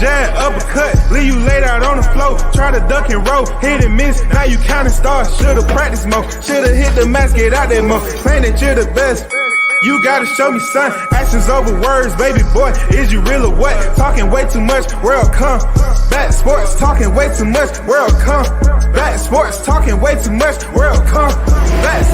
jab, uppercut, leave you laid out on the floor. Try to duck and roll, hit and miss, now you counting stars. Should've practiced more, should've hit the mask, get out there more. Claim that you're the best. You gotta show me, son, actions over words, baby boy, is you real or what? Talking way too much, world come. Back sports, talking way too much, world come. Back sports, talking way too much, world come. Back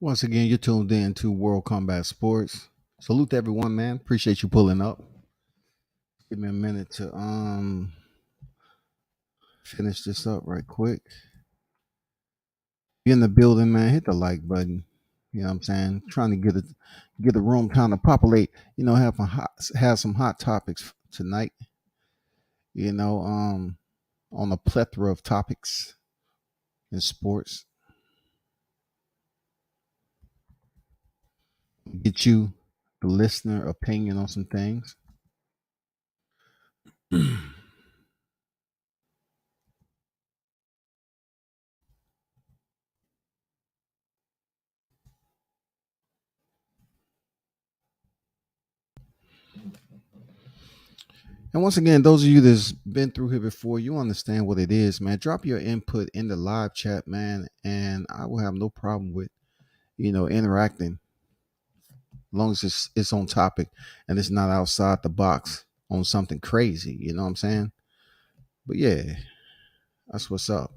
Once again, you're tuned in to World Combat Sports. Salute to everyone, man. Appreciate you pulling up. Give me a minute to finish this up right quick. If you're in the building, man, hit the like button. You know what I'm saying? Trying to get the room kind of populate. You know, have some hot topics tonight. You know, on a plethora of topics in sports. Get you the listener opinion on some things. And once again, those of you that's been through here before, you understand what it is, man. Drop your input in the live chat, man, and I will have no problem with, interacting. As long as it's on topic and it's not outside the box on something crazy, you know what I'm saying? But yeah, that's what's up.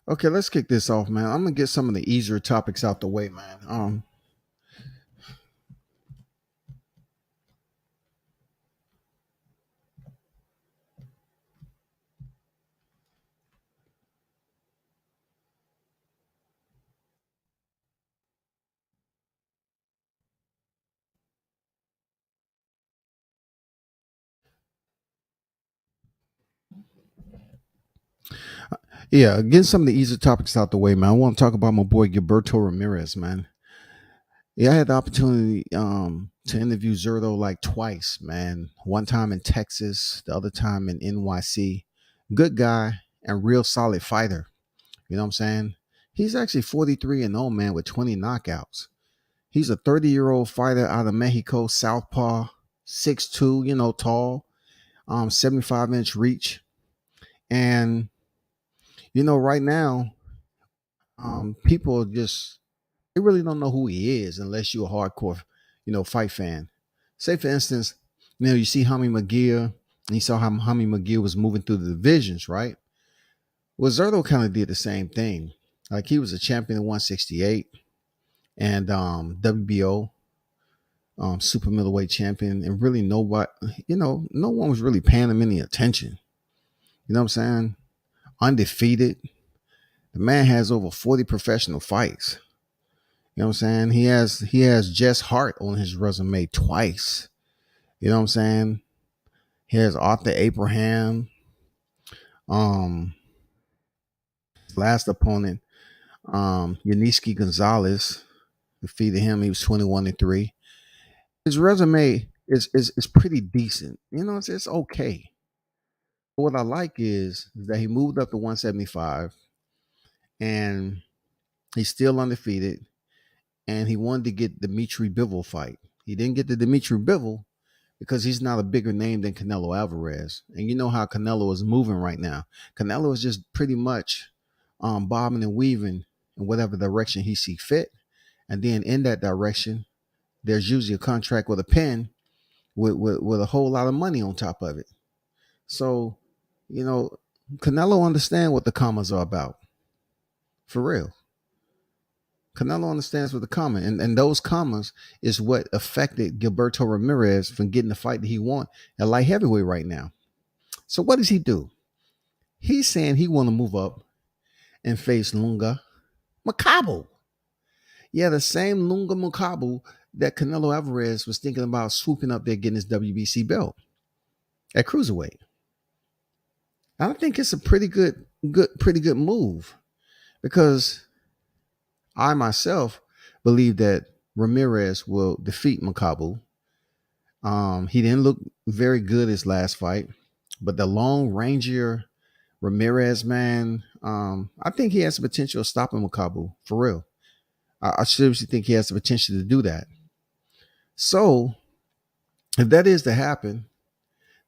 Okay, let's kick this off, man. I'm gonna get some of the easier topics out the way, man. Yeah, getting some of the easier topics out the way, man. I want to talk about my boy Gilberto Ramirez, man. Yeah, I had the opportunity to interview Zerto like twice, man. One time in Texas, the other time in NYC. Good guy and real solid fighter. You know what I'm saying? He's actually 43-0, man, with 20 knockouts. He's a 30-year-old fighter out of Mexico, southpaw, 6'2", tall, 75-inch reach. And, right now, people they really don't know who he is unless you're a hardcore, fight fan. Say, for instance, you see Jaime McGear, and you saw how Jaime McGear was moving through the divisions, right? Well, Zerto kind of did the same thing. Like, he was a champion at 168 and WBO super middleweight champion, and really nobody, no one was really paying him any attention. You know what I'm saying? Undefeated. The man has over 40 professional fights. You know what I'm saying? He has Jess Hart on his resume twice. You know what I'm saying? He has Arthur Abraham. Last opponent, Yaniski Gonzalez, defeated him. He was 21-3. His resume is pretty decent. It's okay. But what I like is that he moved up to 175 and he's still undefeated. And he wanted to get Dimitri Bivol fight. He didn't get the Dimitri Bivol because he's not a bigger name than Canelo Alvarez. And you know how Canelo is moving right now. Canelo is just pretty much bobbing and weaving in whatever direction he sees fit. And then in that direction, there's usually a contract with a pen with a whole lot of money on top of it. So, Canelo understands what the commas are about. For real. Canelo understands what the comma, and those commas is what affected Gilberto Ramirez from getting the fight that he want at light heavyweight right now. So what does he do? He's saying he want to move up and face Lunga Macabo. Yeah, the same Lunga Macabo that Canelo Alvarez was thinking about swooping up there getting his WBC belt at cruiserweight. I think it's a pretty good move, because I myself believe that Ramirez will defeat Macabo. He didn't look very good his last fight, but the long rangier Ramirez, man, I think he has the potential of stopping Macabo, for real. I seriously think he has the potential to do that. So, if that is to happen,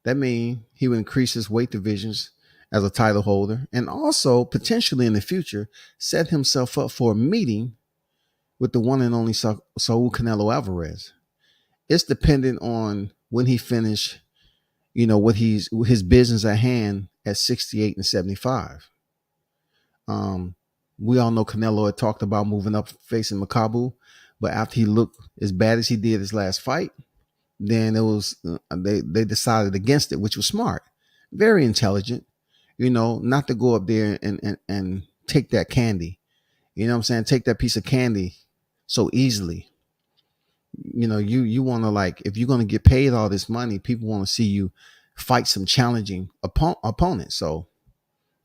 that means he would increase his weight divisions as a title holder, and also potentially in the future set himself up for a meeting with the one and only Saul Canelo Alvarez. It's dependent on when he finished, what his business at hand at 68 and 75. We all know Canelo had talked about moving up facing Macabo, but after he looked as bad as he did his last fight, then it was they decided against it, which was smart, very intelligent. Not to go up there and take that candy. You know what I'm saying? Take that piece of candy so easily. You want to, like, if you're going to get paid all this money, people want to see you fight some challenging opponents. So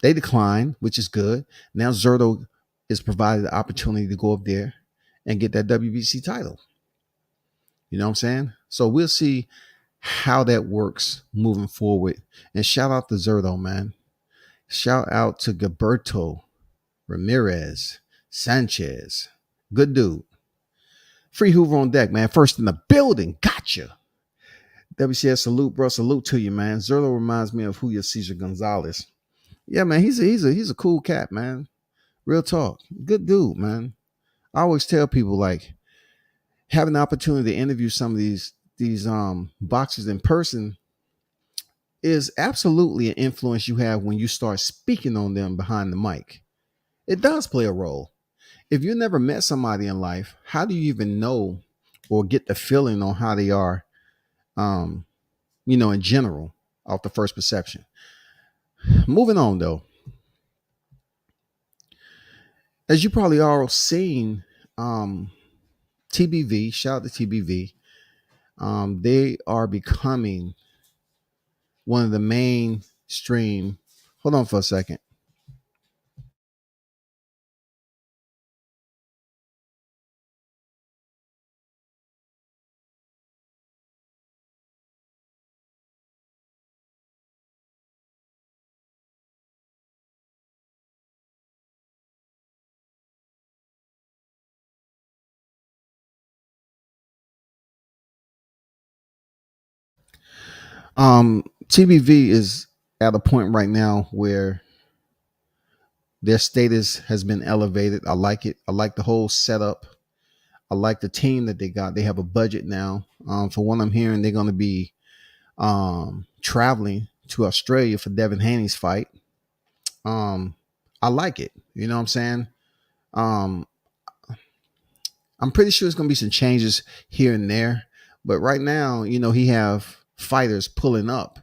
they declined, which is good. Now Zurdo is provided the opportunity to go up there and get that WBC title. You know what I'm saying? So we'll see how that works moving forward. And shout out to Zurdo, man. Shout out to Gilberto Ramirez Sanchez. Good dude. Free Hoover on deck, man. First in the building. Gotcha. WCS salute, bro. Salute to you, man. Zurdo reminds me of Julio Cesar Gonzalez. Yeah, man. He's a cool cat, man. Real talk. Good dude, man. I always tell people, like, having the opportunity to interview some of these boxers in person is absolutely an influence you have when you start speaking on them behind the mic. It does play a role. If you never met somebody in life, how do you even know or get the feeling on how they are, in general, off the first perception? Moving on, though. As you probably all seen, TBV, shout out to TBV. They are becoming one of the mainstream. Hold on for a second. TBV is at a point right now where their status has been elevated. I like it. I like the whole setup. I like the team that they got. They have a budget now. For what I'm hearing, they're going to be traveling to Australia for Devin Haney's fight. I like it. You know what I'm saying? I'm pretty sure it's going to be some changes here and there. But right now, he have fighters pulling up.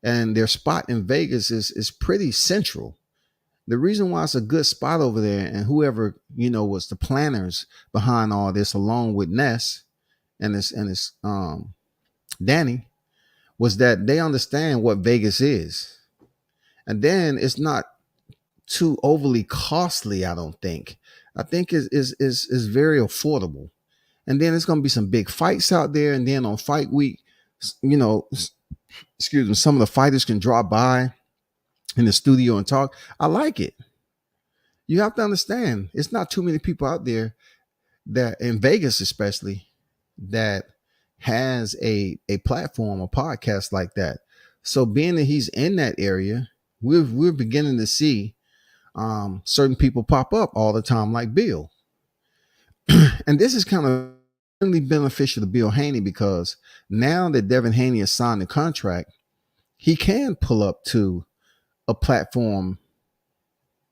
And their spot in Vegas is pretty central. The reason why it's a good spot over there, and whoever, was the planners behind all this, along with Ness and this Danny, was that they understand what Vegas is. And then it's not too overly costly, I don't think. I think is very affordable. And then it's going to be some big fights out there. And then on fight week, excuse me, some of the fighters can drop by in the studio and talk. I like it. You have to understand, it's not too many people out there that, in Vegas especially, that has a platform, a podcast like that. So being that he's in that area, we're beginning to see certain people pop up all the time, like Bill. And this is kind of really beneficial to Bill Haney because now that Devin Haney has signed the contract, he can pull up to a platform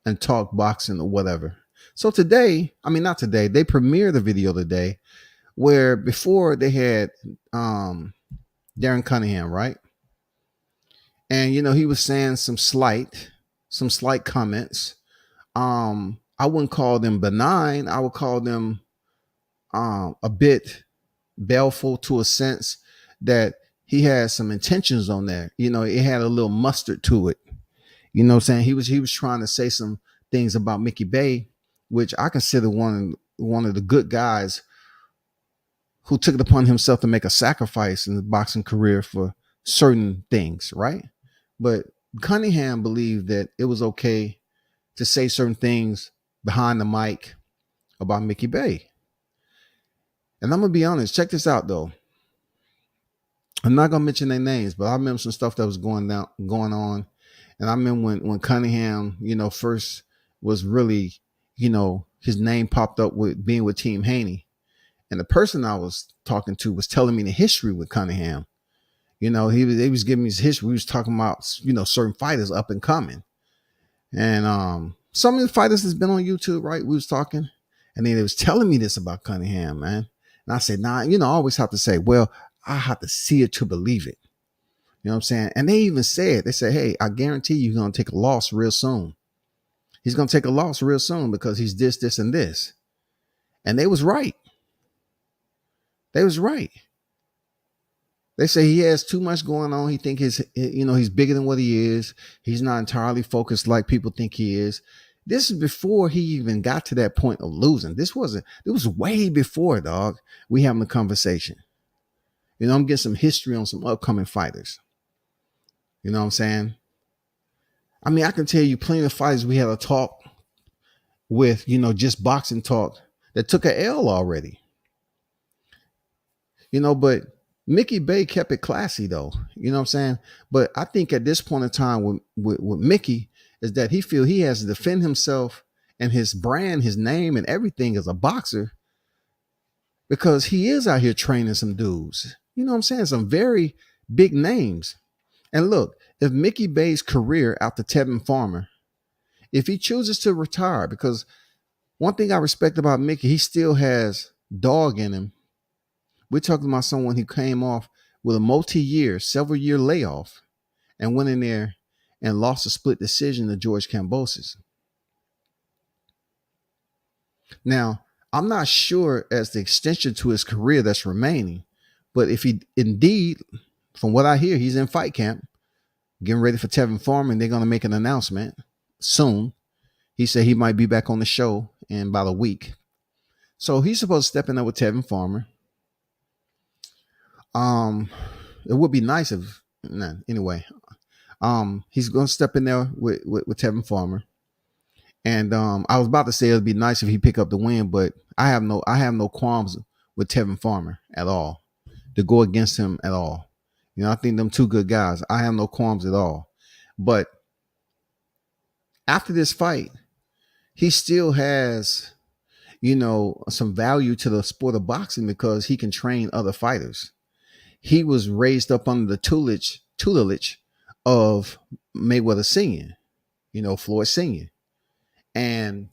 and talk boxing or whatever. So today, I mean not today, they premiered the video today where before they had Darren Cunningham, right? And he was saying some slight comments. I wouldn't call them benign. I would call them a bit baleful to a sense that he had some intentions on there. It had a little mustard to it. You know what I'm saying? He was trying to say some things about Mickey Bay, which I consider one of the good guys who took it upon himself to make a sacrifice in the boxing career for certain things, right? But Cunningham believed that it was okay to say certain things behind the mic about Mickey Bay. And I'm going to be honest, check this out though. I'm not going to mention their names, but I remember some stuff that was going on. And I remember when Cunningham, first was really, his name popped up with being with Team Haney. And the person I was talking to was telling me the history with Cunningham. He was giving me his history. We was talking about, certain fighters up and coming. And some of the fighters that's been on YouTube, right? We was talking. And then they was telling me this about Cunningham, man. And I said, nah, I always have to say, well, I have to see it to believe it. You know what I'm saying? And they even said, hey, I guarantee you're going to take a loss real soon. He's going to take a loss real soon because he's this, and this. And they was right. They was right. They say he has too much going on. He think he's bigger than what he is. He's not entirely focused like people think he is. This is before he even got to that point of losing. It was way before, dog, we having a conversation. I'm getting some history on some upcoming fighters. You know what I'm saying? I mean, I can tell you plenty of fighters we had a talk with, just boxing talk that took a L already. But Mickey Bay kept it classy though. You know what I'm saying? But I think at this point in time with Mickey is that he feel he has to defend himself and his brand, his name and everything as a boxer because he is out here training some dudes. You know what I'm saying? Some very big names. And look, if Mickey Bay's career after Tevin Farmer, if he chooses to retire, because one thing I respect about Mickey, he still has dog in him. We're talking about someone who came off with a several year layoff and went in there and lost a split decision to George Kambosos. Now, I'm not sure as the extension to his career that's remaining, but if he indeed, from what I hear, he's in fight camp, getting ready for Tevin Farmer, and they're going to make an announcement soon. He said he might be back on the show in about a week. So he's supposed to step in there with Tevin Farmer. It would be nice if, anyway, he's going to step in there with Tevin Farmer. And I was about to say it'd be nice if he pick up the win, but I have no qualms with Tevin Farmer at all to go against him at all. I think them two good guys. I have no qualms at all. But after this fight, he still has, some value to the sport of boxing because he can train other fighters. He was raised up under the tutelage of Mayweather Sr., Floyd Sr., and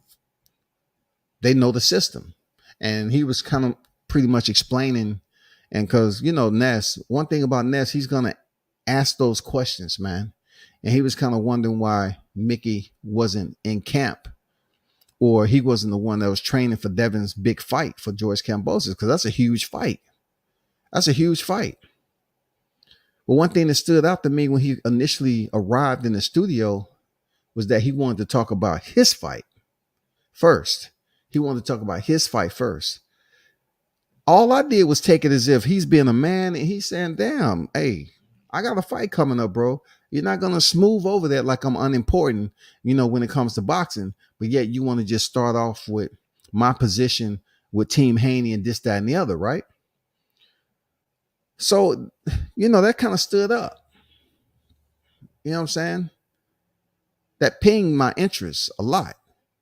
they know the system. And he was kind of pretty much explaining, and because, Ness, one thing about Ness, he's going to ask those questions, man. And he was kind of wondering why Mickey wasn't in camp, or he wasn't the one that was training for Devin's big fight for George Kambosos, because that's a huge fight. That's a huge fight. But one thing that stood out to me when he initially arrived in the studio was that he wanted to talk about his fight first. He wanted to talk about his fight first. All I did was take it as if he's being a man and he's saying, damn, hey, I got a fight coming up, bro. You're not going to smooth over that like I'm unimportant, when it comes to boxing. But yet you want to just start off with my position with Team Haney and this, that, and the other, right? So, that kind of stood up. You know what I'm saying? That pinged my interest a lot.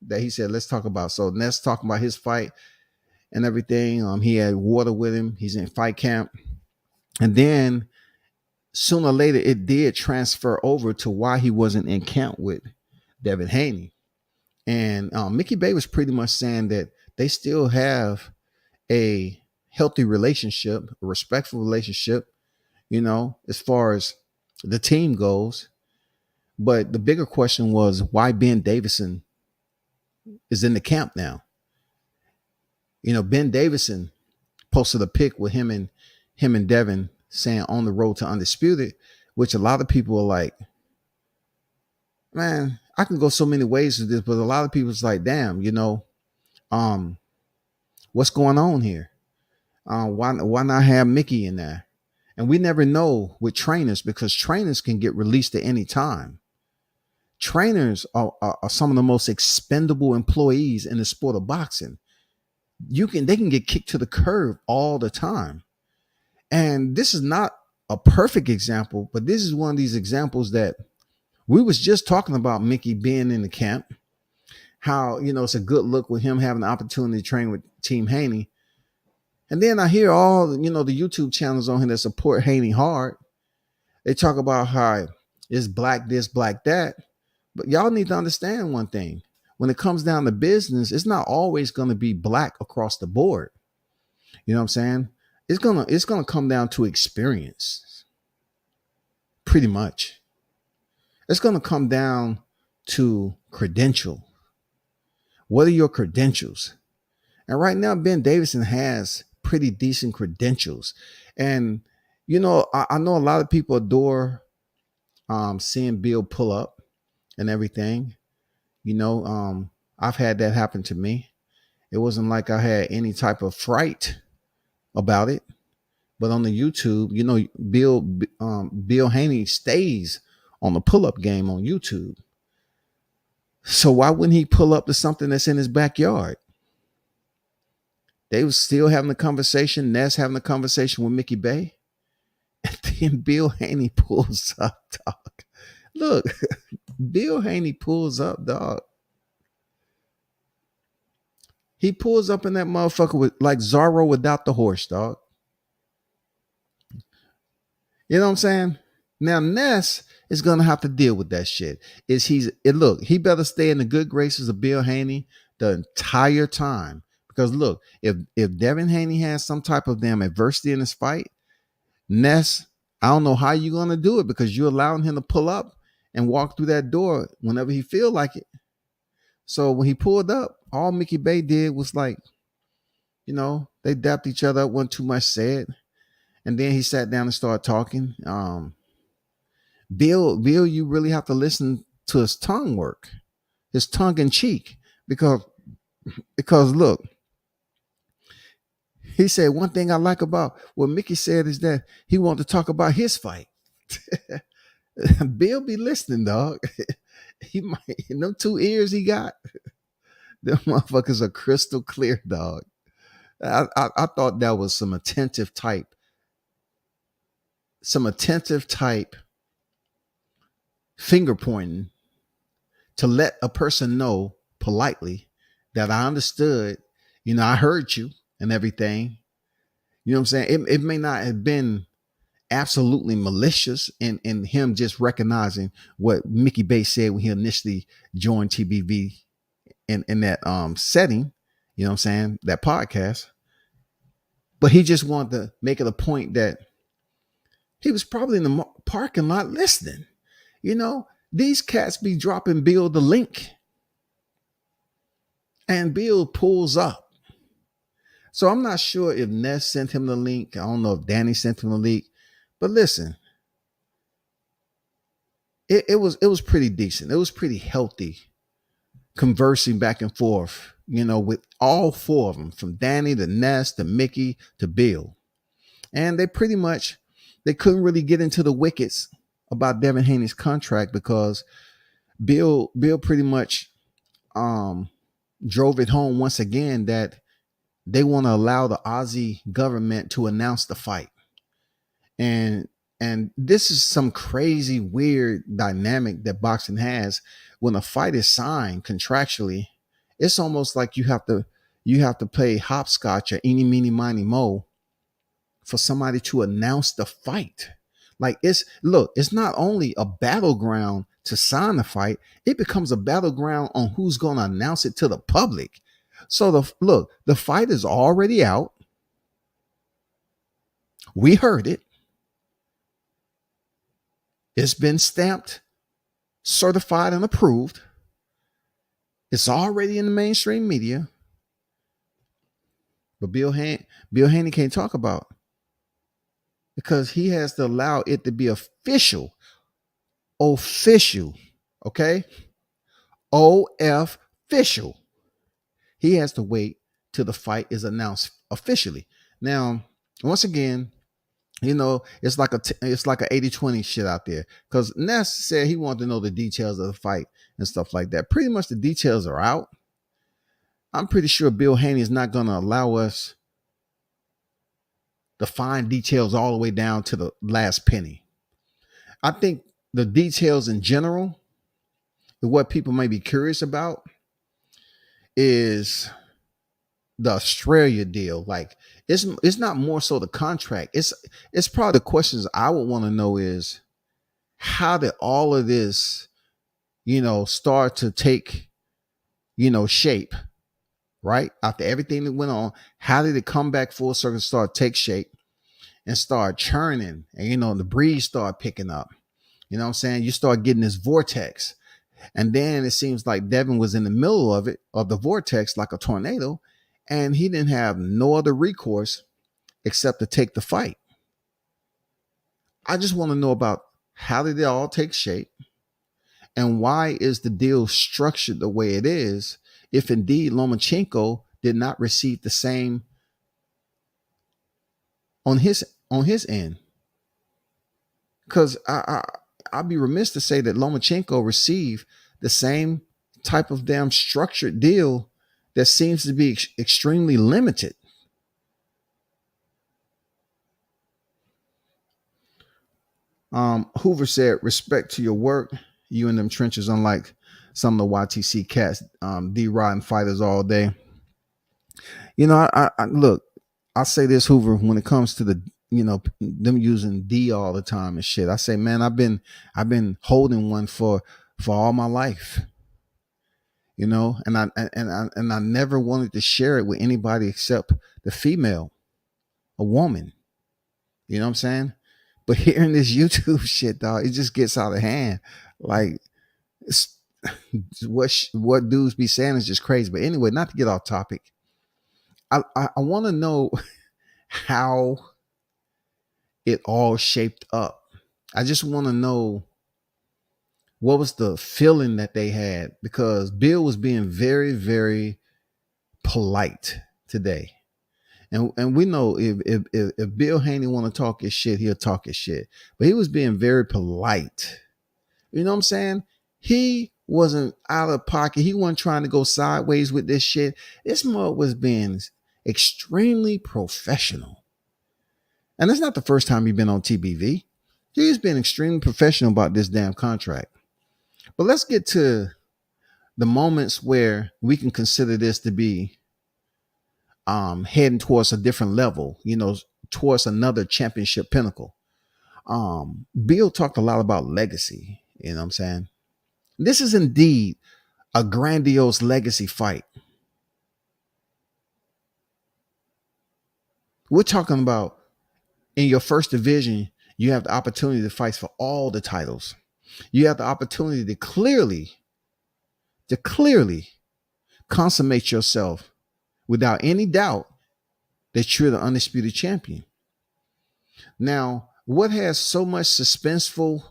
That he said, let's talk about. So let's talk about his fight. and everything. He had water with him. He's in fight camp. And then sooner or later, it did transfer over to why he wasn't in camp with Devin Haney. And Mickey Bey was pretty much saying that they still have a healthy relationship, a respectful relationship, as far as the team goes. But the bigger question was why Ben Davison is in the camp now. Ben Davison posted a pic with him and Devin saying on the road to undisputed, which a lot of people are like, man, I can go so many ways with this, but a lot of people's like, damn, what's going on here? Why not have Mickey in there? And we never know with trainers, because trainers can get released at any time. Trainers are some of the most expendable employees in the sport of boxing. They can get kicked to the curb all the time. And this is not a perfect example, but this is one of these examples that we was just talking about Mickey being in the camp, how, it's a good look with him having the opportunity to train with Team Haney. And then I hear all, the YouTube channels on here that support Haney hard. They talk about how it's black this, black that. But y'all need to understand one thing. When it comes down to business, it's not always going to be black across the board. You know what I'm saying? It's gonna come down to experience. Pretty much. It's going to come down to credential. What are your credentials? And right now, Ben Davison has pretty decent credentials. And, I know a lot of people adore seeing Bill pull up and everything. I've had that happen to me. It wasn't like I had any type of fright about it. But on the YouTube, Bill Haney stays on the pull-up game on YouTube. So why wouldn't he pull up to something that's in his backyard? They was still having a conversation. Ness having a conversation with Mickey Bey. And then Bill Haney pulls up, dog. Look, Bill Haney pulls up, dog. He pulls up in that motherfucker with like Zorro without the horse, dog. You know what I'm saying? Now Ness is gonna have to deal with that shit. Look, he better stay in the good graces of Bill Haney the entire time. Because look, if Devin Haney has some type of damn adversity in his fight, Ness, I don't know how you're gonna do it, because you're allowing him to pull up and walk through that door whenever he feel like it. So when he pulled up, all Mickey Bey did was like, they dapped each other up, wasn't too much said. And then he sat down and started talking. Bill, you really have to listen to his tongue work, his tongue in cheek, because look, he said one thing I like about what Mickey said is that he wanted to talk about his fight. Bill be listening, dog. He might, in them 2 ears he got, them motherfuckers are crystal clear, dog. I thought that was some attentive type finger pointing to let a person know politely that I understood, I heard you and everything. You know what I'm saying? It may not have been absolutely malicious in him just recognizing what Mickey Bey said when he initially joined TBV in that setting, you know what I'm saying, that podcast. But he just wanted to make it a point that he was probably in the parking lot listening. These cats be dropping Bill the link. And Bill pulls up. So I'm not sure if Ness sent him the link. I don't know if Danny sent him the link. But listen, it was pretty decent. It was pretty healthy conversing back and forth, with all 4 of them, from Danny to Ness to Mickey to Bill. And they couldn't really get into the wickets about Devin Haney's contract, because Bill pretty much drove it home once again that they want to allow the Aussie government to announce the fight. And this is some crazy, weird dynamic that boxing has. When a fight is signed contractually, it's almost like you have to you have to play hopscotch or eeny, meeny, miny, mo for somebody to announce the fight. Like it's not only a battleground to sign the fight, it becomes a battleground on who's going to announce it to the public. So the fight is already out. We heard it. It's been stamped, certified, and approved. It's already in the mainstream media. But Bill Haney can't talk about it because he has to allow it to be official. Okay? Official. He has to wait till the fight is announced officially. Now, once again, it's like a 80-20 shit out there, because Ness said he wanted to know the details of the fight and stuff like that. Pretty much the details are out. I'm pretty sure Bill Haney is not going to allow us the fine details all the way down to the last penny. I think the details in general, what people may be curious about, is the Australia deal. Like it's not more so the contract. It's probably the questions I would want to know is, how did all of this, start to take, shape, right? After everything that went on, how did it come back full circle, start take shape and start churning? And, the breeze start picking up, you know what I'm saying? You start getting this vortex. And then it seems like Devin was in the middle of the vortex, like a tornado, and he didn't have no other recourse except to take the fight. I just want to know about, how did it all take shape, and why is the deal structured the way it is, if indeed Lomachenko did not receive the same on his end? Because I'd be remiss to say that Lomachenko received the same type of damn structured deal that seems to be extremely limited. Hoover said, respect to your work. You in them trenches, unlike some of the YTC cats, D-riding fighters all day. I look, I say this, Hoover, when it comes to the, them using D all the time and shit. I say, man, I've been holding one for all my life, and I never wanted to share it with anybody except the female, a woman. You know what I'm saying? But hearing this YouTube shit, dog, it just gets out of hand. Like, what dudes be saying is just crazy. But anyway, not to get off topic, I want to know how it all shaped up. I just want to know what was the feeling that they had, because Bill was being very, very polite today. And we know if Bill Haney want to talk his shit, he'll talk his shit. But he was being very polite. You know what I'm saying? He wasn't out of pocket. He wasn't trying to go sideways with this shit. This mug was being extremely professional. And it's not the first time he's been on TBV. He's been extremely professional about this damn contract. But let's get to the moments where we can consider this to be heading towards a different level, towards another championship pinnacle. Bill talked a lot about legacy. You know what I'm saying? This is indeed a grandiose legacy fight. We're talking about, in your first division, you have the opportunity to fight for all the titles. You have the opportunity to clearly consummate yourself without any doubt that you're the undisputed champion. Now, what has so much suspenseful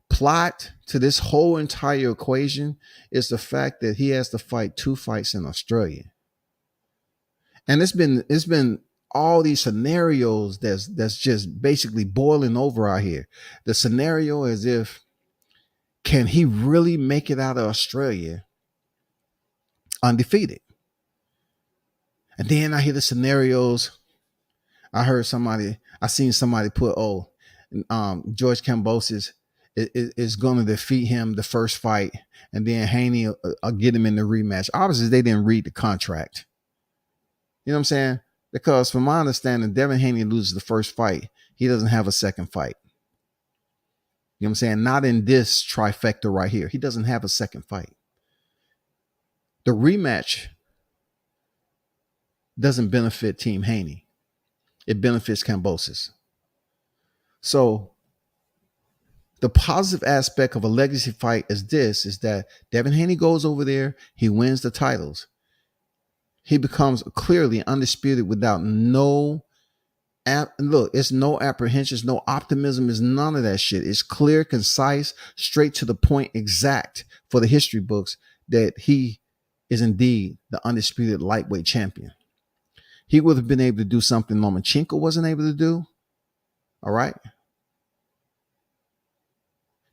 plot to this whole entire equation is the fact that he has to fight 2 fights in Australia. And it's been all these scenarios that's just basically boiling over out here. The scenario is, if can he really make it out of Australia undefeated? And then I hear the scenarios. I seen somebody put, George Kambosos is going to defeat him the first fight, and then Haney will get him in the rematch. Obviously, they didn't read the contract. You know what I'm saying? Because from my understanding, Devin Haney loses the first fight. He doesn't have a second fight. You know what I'm saying? Not in this trifecta right here. He doesn't have a second fight. The rematch doesn't benefit Team Haney. It benefits Kambosos. So the positive aspect of a legacy fight is that Devin Haney goes over there, he wins the titles. He becomes clearly undisputed without look, it's no apprehensions, no optimism, is none of that shit. It's clear, concise, straight to the point, exact for the history books that he is indeed the undisputed lightweight champion. He would have been able to do something Lomachenko wasn't able to do. All right.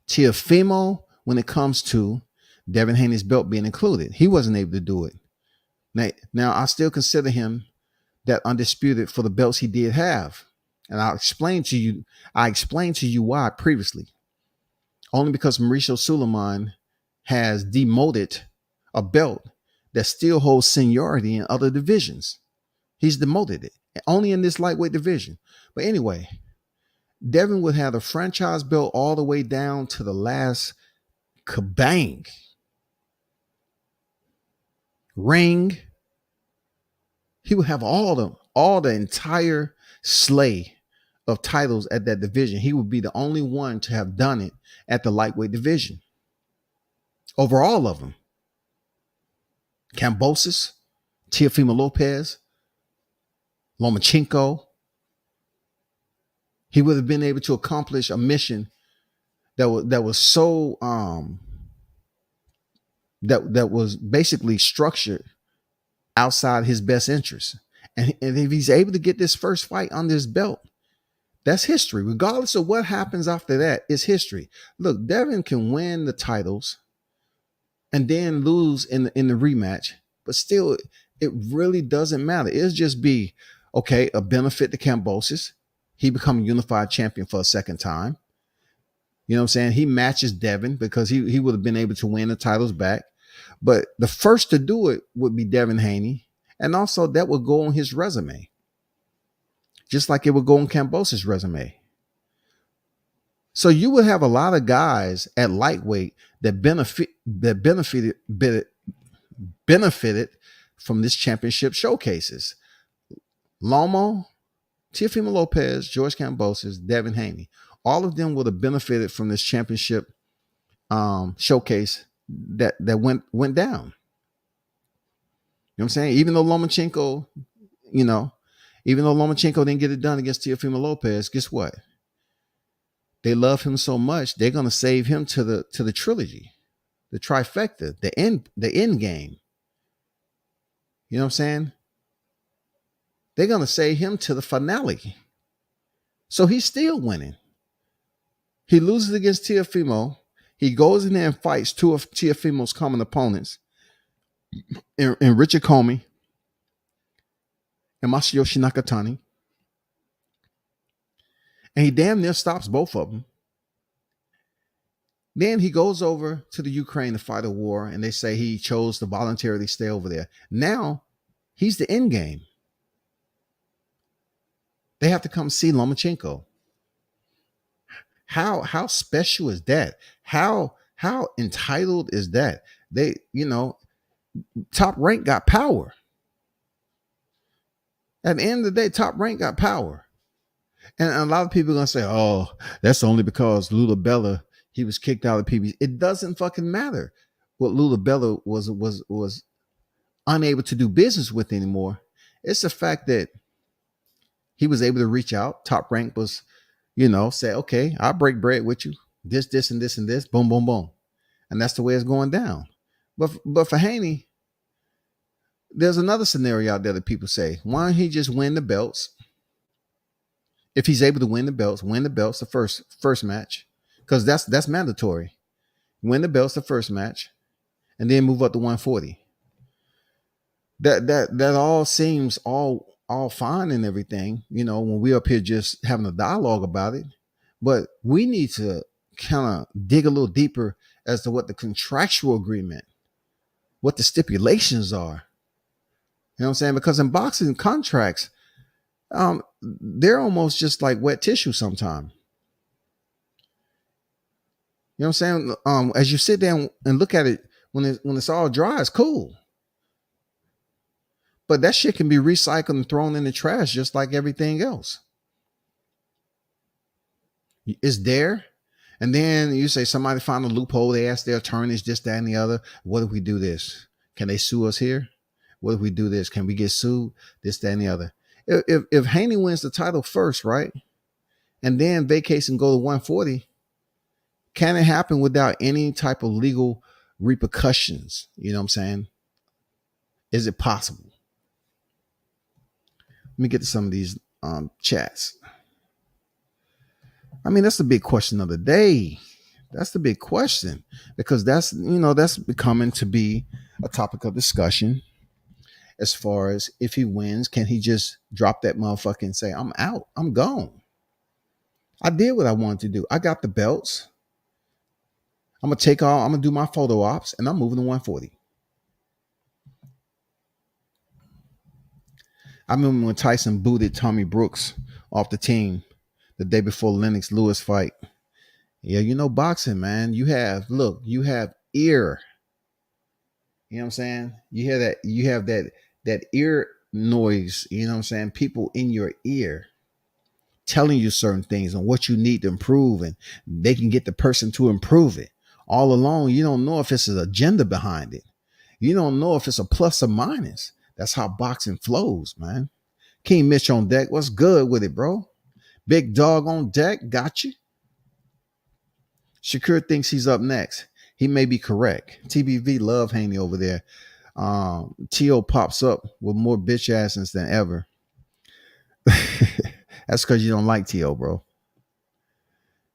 Teofimo, when it comes to Devin Haney's belt being included, he wasn't able to do it. Now I still consider him that undisputed for the belts he did have. And I explained to you why previously. Only because Mauricio Suleiman has demoted a belt that still holds seniority in other divisions. He's demoted it, only in this lightweight division. But anyway, Devin would have the franchise belt all the way down to the last kabang ring. He would have all the entire sleigh of titles at that division. He would be the only one to have done it at the lightweight division over all of them. Kambosos, Teofimo Lopez, Lomachenko. He would have been able to accomplish a mission that was so that was basically structured outside his best interest. And if he's able to get this first fight under his belt, that's history. Regardless of what happens after that, it's history. Look, Devin can win the titles and then lose in the rematch, but still, it really doesn't matter. It'll just be, okay, a benefit to Kambosos. He become a unified champion for a second time. You know what I'm saying? He matches Devin because he would have been able to win the titles back. But the first to do it would be Devin Haney. And also that would go on his resume. Just like it would go on Kambosos' resume. So you would have a lot of guys at lightweight that benefited from this championship showcases. Lomo, Teofimo Lopez, George Kambosos, Devin Haney. All of them would have benefited from this championship showcase that went down. You know what I'm saying? Even though Lomachenko didn't get it done against Teofimo Lopez, guess what? They love him so much, they're gonna save him to the trilogy, the trifecta, the end game. You know what I'm saying? They're gonna save him to the finale. So he's still winning. He loses against Teofimo. He goes in there and fights two of Teofimo's common opponents, in Richard Comey and Masayoshi Nakatani. And he damn near stops both of them. Then he goes over to the Ukraine to fight a war, and they say he chose to voluntarily stay over there. Now he's the end game. They have to come see Lomachenko. How special is that? How entitled is that? They, Top Rank got power. At the end of the day, Top Rank got power. And a lot of people are going to say, oh, that's only because Lula Bella, he was kicked out of PBC. It doesn't fucking matter what Lula Bella was unable to do business with anymore. It's the fact that he was able to reach out. Top Rank was, say, okay, I'll break bread with you. This, and this, and this. Boom, boom, boom. And that's the way it's going down. But for Haney, there's another scenario out there that people say, why don't he just win the belts? If he's able to win the belts the first match, because that's mandatory. Win the belts the first match, and then move up to 140. That all seems all fine and everything, when we're up here just having a dialogue about it. But we need to kind of dig a little deeper as to what the contractual agreement, what the stipulations are. You know what I'm saying? Because in boxing contracts, they're almost just like wet tissue sometimes. You know what I'm saying? As you sit down and look at it when it's all dry, it's cool. But that shit can be recycled and thrown in the trash just like everything else. It's there. And then you say somebody found a loophole. They ask their attorneys this, that, and the other. What if we do this? Can they sue us here? What if we do this? Can we get sued? This, that, and the other. If Haney wins the title first, right? And then vacates and go to 140, can it happen without any type of legal repercussions? You know what I'm saying? Is it possible? Let me get to some of these chats. I mean, that's the big question of the day. That's the big question, because that's becoming to be a topic of discussion. As far as if he wins, can he just drop that motherfucker and say, I'm out, I'm gone. I did what I wanted to do. I got the belts. I'm gonna do my photo ops, and I'm moving to 140. I remember when Tyson booted Tommy Brooks off the team the day before Lennox Lewis fight. Yeah, boxing, man. You have ear. You know what I'm saying? You have that ear noise, you know what I'm saying? People in your ear telling you certain things and what you need to improve, and they can get the person to improve it. All along, you don't know if it's an agenda behind it. You don't know if it's a plus or minus. That's how boxing flows, man. King Mitch on deck. What's good with it, bro? Big dog on deck. Got you. Shakur thinks he's up next. He may be correct. TBV love Haney over there. T.O. pops up with more bitch asses than ever. That's because you don't like T.O., bro.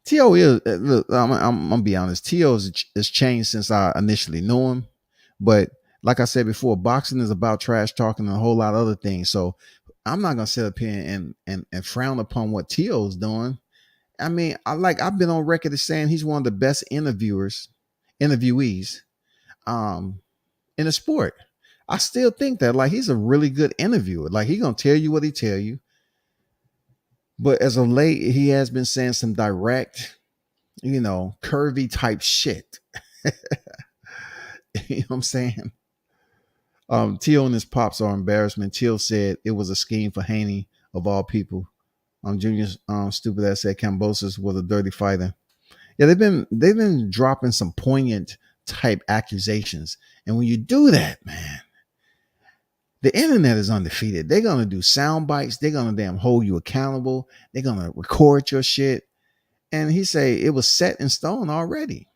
T.O. is, look, I'm going to be honest. T.O. has changed since I initially knew him. But like I said before, boxing is about trash talking and a whole lot of other things. So I'm not going to sit up here and frown upon what T.O. is doing. I mean, I've been on record as saying he's one of the best interviewees in the sport. I still think that, like, he's a really good interviewer. Like, he's going to tell you what he tell you. But as of late, he has been saying some direct, curvy type shit. You know what I'm saying? Teal and his pops are embarrassment. Teal said it was a scheme for Haney, of all people. Junior's stupid ass said Kambosos was a dirty fighter. Yeah, they've been dropping some poignant type accusations. And when you do that, man, the internet is undefeated. They're gonna do sound bites. They're gonna damn hold you accountable. They're gonna record your shit. And he say it was set in stone already.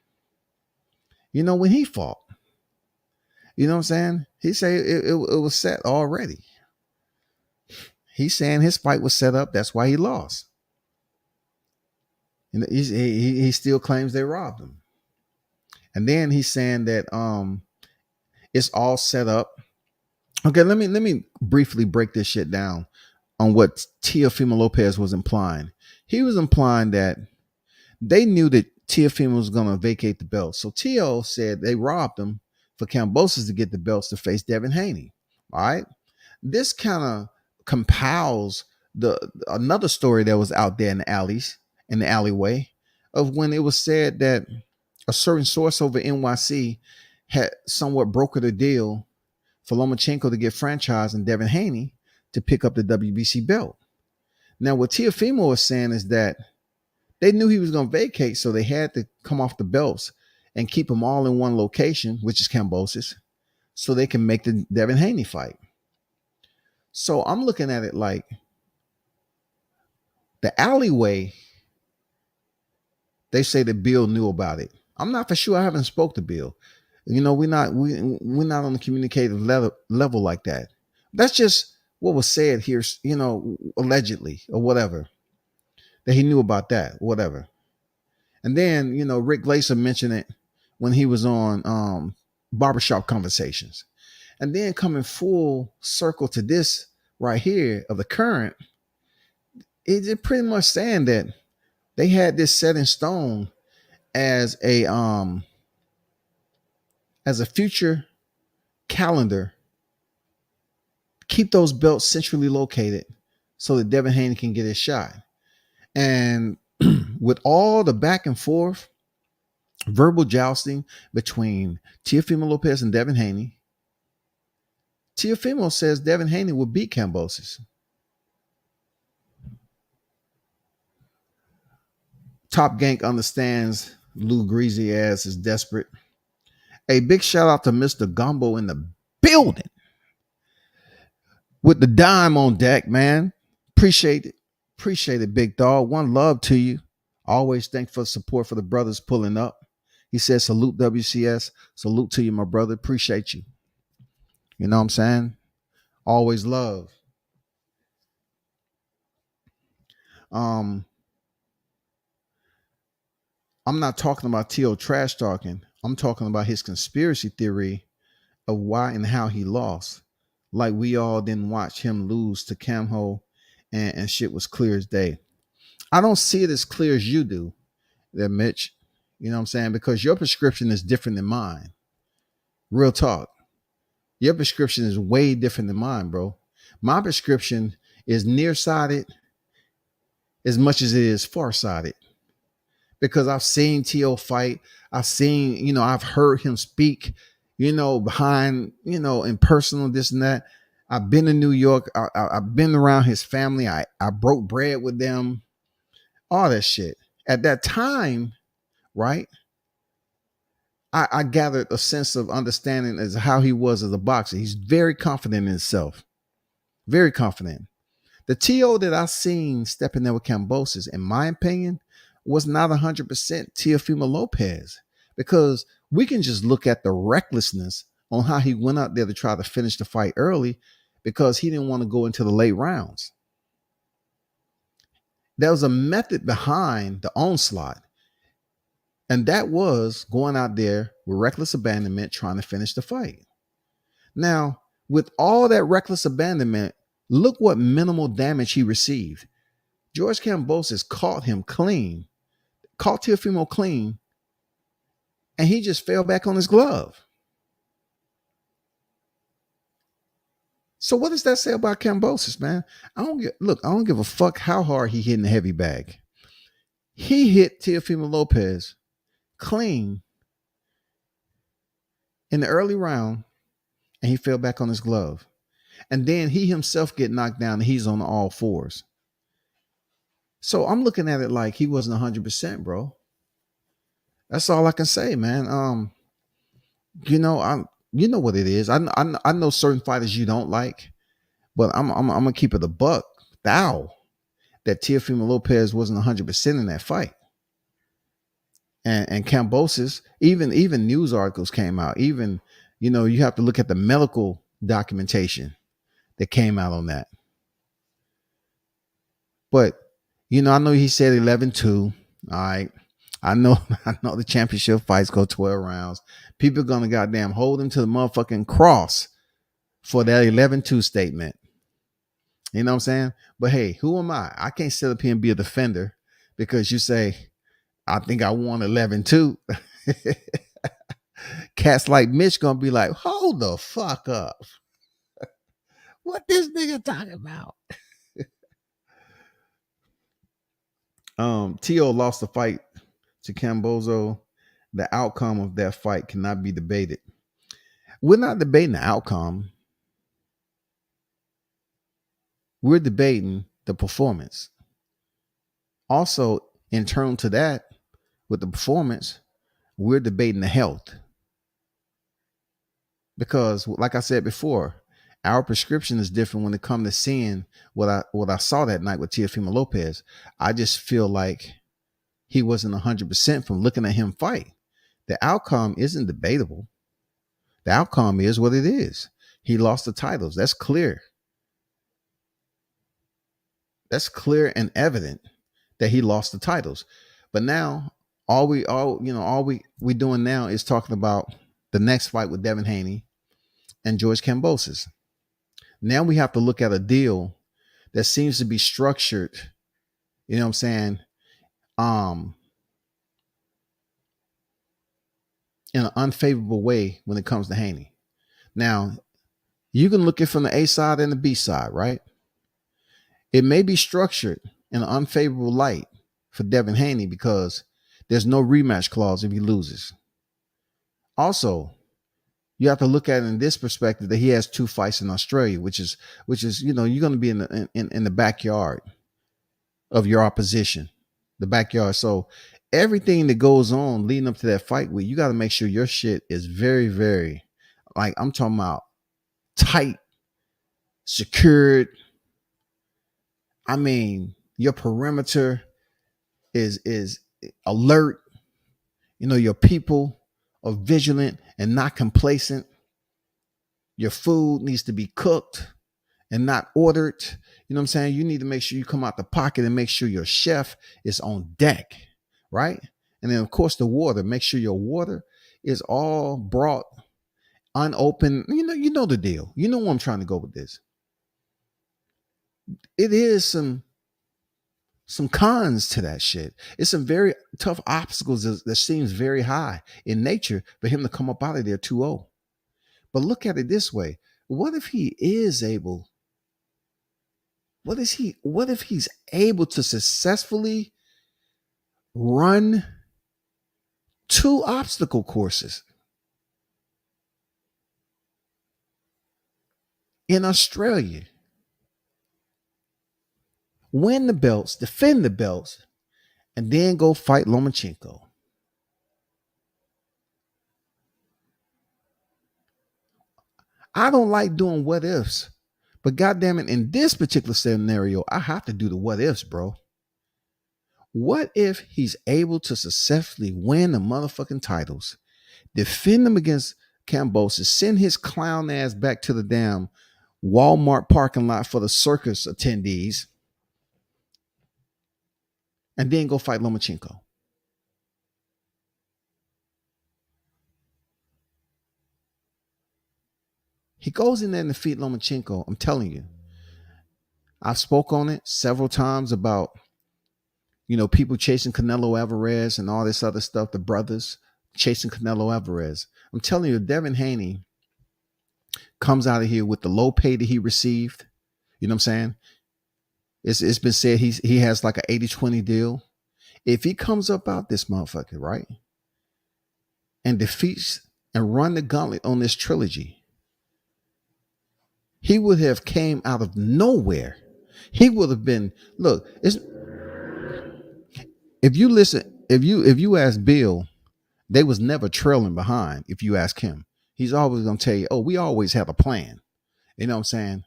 When he fought. You know what I'm saying? He say it was set already. He's saying his fight was set up. That's why he lost. And he still claims they robbed him. And then he's saying that it's all set up. Okay, let me briefly break this shit down on what Teofimo Lopez was implying. He was implying that they knew that Teofimo was going to vacate the belt. So Teo said they robbed him for Kambosos to get the belts to face Devin Haney. All right. This kind of compiles another story that was out there in the alleyway of when it was said that a certain source over NYC had somewhat brokered a deal for Lomachenko to get franchised and Devin Haney to pick up the WBC belt. Now, what Teofimo is saying is that they knew he was going to vacate, so they had to come off the belts and keep them all in one location, which is Kambosos, so they can make the Devin Haney fight. So I'm looking at it like the alleyway, they say that Bill knew about it. I'm not for sure. I haven't spoke to Bill. We're not on the communicative level like that. That's just what was said here, allegedly or whatever, that he knew about that, whatever. And then, Rick Glaser mentioned it when he was on Barbershop Conversations. And then coming full circle to this right here of the current, it's pretty much saying that they had this set in stone as a future calendar keep those belts centrally located so that Devin Haney can get his shot. And with all the back and forth verbal jousting between Teofimo Lopez and Devin Haney, Teofimo says Devin Haney will beat Kambosos. Top Gank understands Lou Greasy ass is desperate. A big shout out to Mr. Gumbo in the building with the dime on deck, man. Appreciate it. Appreciate it, big dog. One love to you. Always thank for support for the brothers pulling up. He says, salute WCS. Salute to you, my brother. Appreciate you. You know what I'm saying? Always love. I'm not talking about T.O. trash talking. I'm talking about his conspiracy theory of why and how he lost. Like we all didn't watch him lose to Camho and shit was clear as day. I don't see it as clear as you do there, Mitch. You know what I'm saying? Because your prescription is different than mine. Real talk. Your prescription is way different than mine, bro. My prescription is nearsighted as much as it is farsighted. Because I've seen T.O. fight. I've seen, I've heard him speak, behind, in personal, this and that. I've been in New York. I've been around his family. I broke bread with them. All that shit. At that time, right? I gathered a sense of understanding as how he was as a boxer. He's very confident in himself. Very confident. The T.O. that I seen stepping there with Kambosos, in my opinion, was not 100% Teofimo Lopez, because we can just look at the recklessness on how he went out there to try to finish the fight early because he didn't want to go into the late rounds. There was a method behind the onslaught, and that was going out there with reckless abandonment trying to finish the fight. Now, with all that reckless abandonment, look what minimal damage he received. George Kambosos caught him clean, caught Teofimo clean, and he just fell back on his glove. So what does that say about Kambosos, man? I don't give a fuck how hard he hit in the heavy bag. He hit Teofimo Lopez clean in the early round, and he fell back on his glove. And then he himself get knocked down, and he's on all fours. So I'm looking at it like he wasn't 100%, bro. That's all I can say, man. You know what it is. I know certain fighters you don't like, but I'm gonna keep it a buck. That Teofimo Lopez wasn't 100% in that fight. And Kambosos, even news articles came out. Even, you have to look at the medical documentation that came out on that. But, I know he said 11-2. All right. I know the championship fights go 12 rounds. People are going to goddamn hold him to the motherfucking cross for that 11-2 statement. You know what I'm saying? But hey, who am I? I can't sit up here and be a defender because you say, I think I won 11-2. Cats like Mitch going to be like, hold the fuck up. What this nigga talking about? T.O. lost the fight to Kambosos. The outcome of that fight cannot be debated. We're not debating the outcome. We're debating the performance. Also, internal to that, with the performance, we're debating the health. Because, like I said before, our prescription is different when it comes to seeing what I saw that night with Teofimo Lopez. I just feel like he wasn't 100% from looking at him fight. The outcome isn't debatable. The outcome is what it is. He lost the titles. That's clear. That's clear and evident that he lost the titles. But now all we doing now is talking about the next fight with Devin Haney and George Kambosos. Now we have to look at a deal that seems to be structured, you know what I'm saying, in an unfavorable way when it comes to Haney. Now, You can look at it from the A side and the B side, right? It may be structured in an unfavorable light for Devin Haney because there's no rematch clause if he loses. Also, you have to look at it in this perspective that he has 2 fights in Australia, which is you're going to be in the backyard of your opposition, the backyard. So everything that goes on leading up to that fight week, you got to make sure your shit is very, very, like I'm talking about, tight, secured. I mean, your perimeter is alert. Your people are vigilant and not complacent. Your food needs to be cooked and not ordered. You know what I'm saying? You need to make sure you come out the pocket and make sure your chef is on deck, right? And then, of course, the water. Make sure your water is all brought unopened. You know the deal. You know where I'm trying to go with this. It is some cons to that shit. It's some very tough obstacles that seems very high in nature for him to come up out of there 2-0. But look at it this way. What if he is able? What if he's able to successfully run 2 obstacle courses in Australia, win the belts, defend the belts, and then go fight Lomachenko? I don't like doing what ifs, but goddamn it, in this particular scenario, I have to do the what ifs, bro. What if he's able to successfully win the motherfucking titles, defend them against Kambosos, send his clown ass back to the damn Walmart parking lot for the circus attendees, and then go fight Lomachenko? He goes in there and defeat Lomachenko. I'm telling you, I've spoke on it several times about, people chasing Canelo Alvarez and all this other stuff, the brothers chasing Canelo Alvarez. I'm telling you, Devin Haney comes out of here with the low pay that he received. You know what I'm saying? It's been said he has like an 80-20 deal. If he comes up out this motherfucker, right, and defeats and run the gauntlet on this trilogy, he would have came out of nowhere. He would have been, look, if you ask Bill, they was never trailing behind. If you ask him, he's always going to tell you, oh, we always have a plan. You know what I'm saying?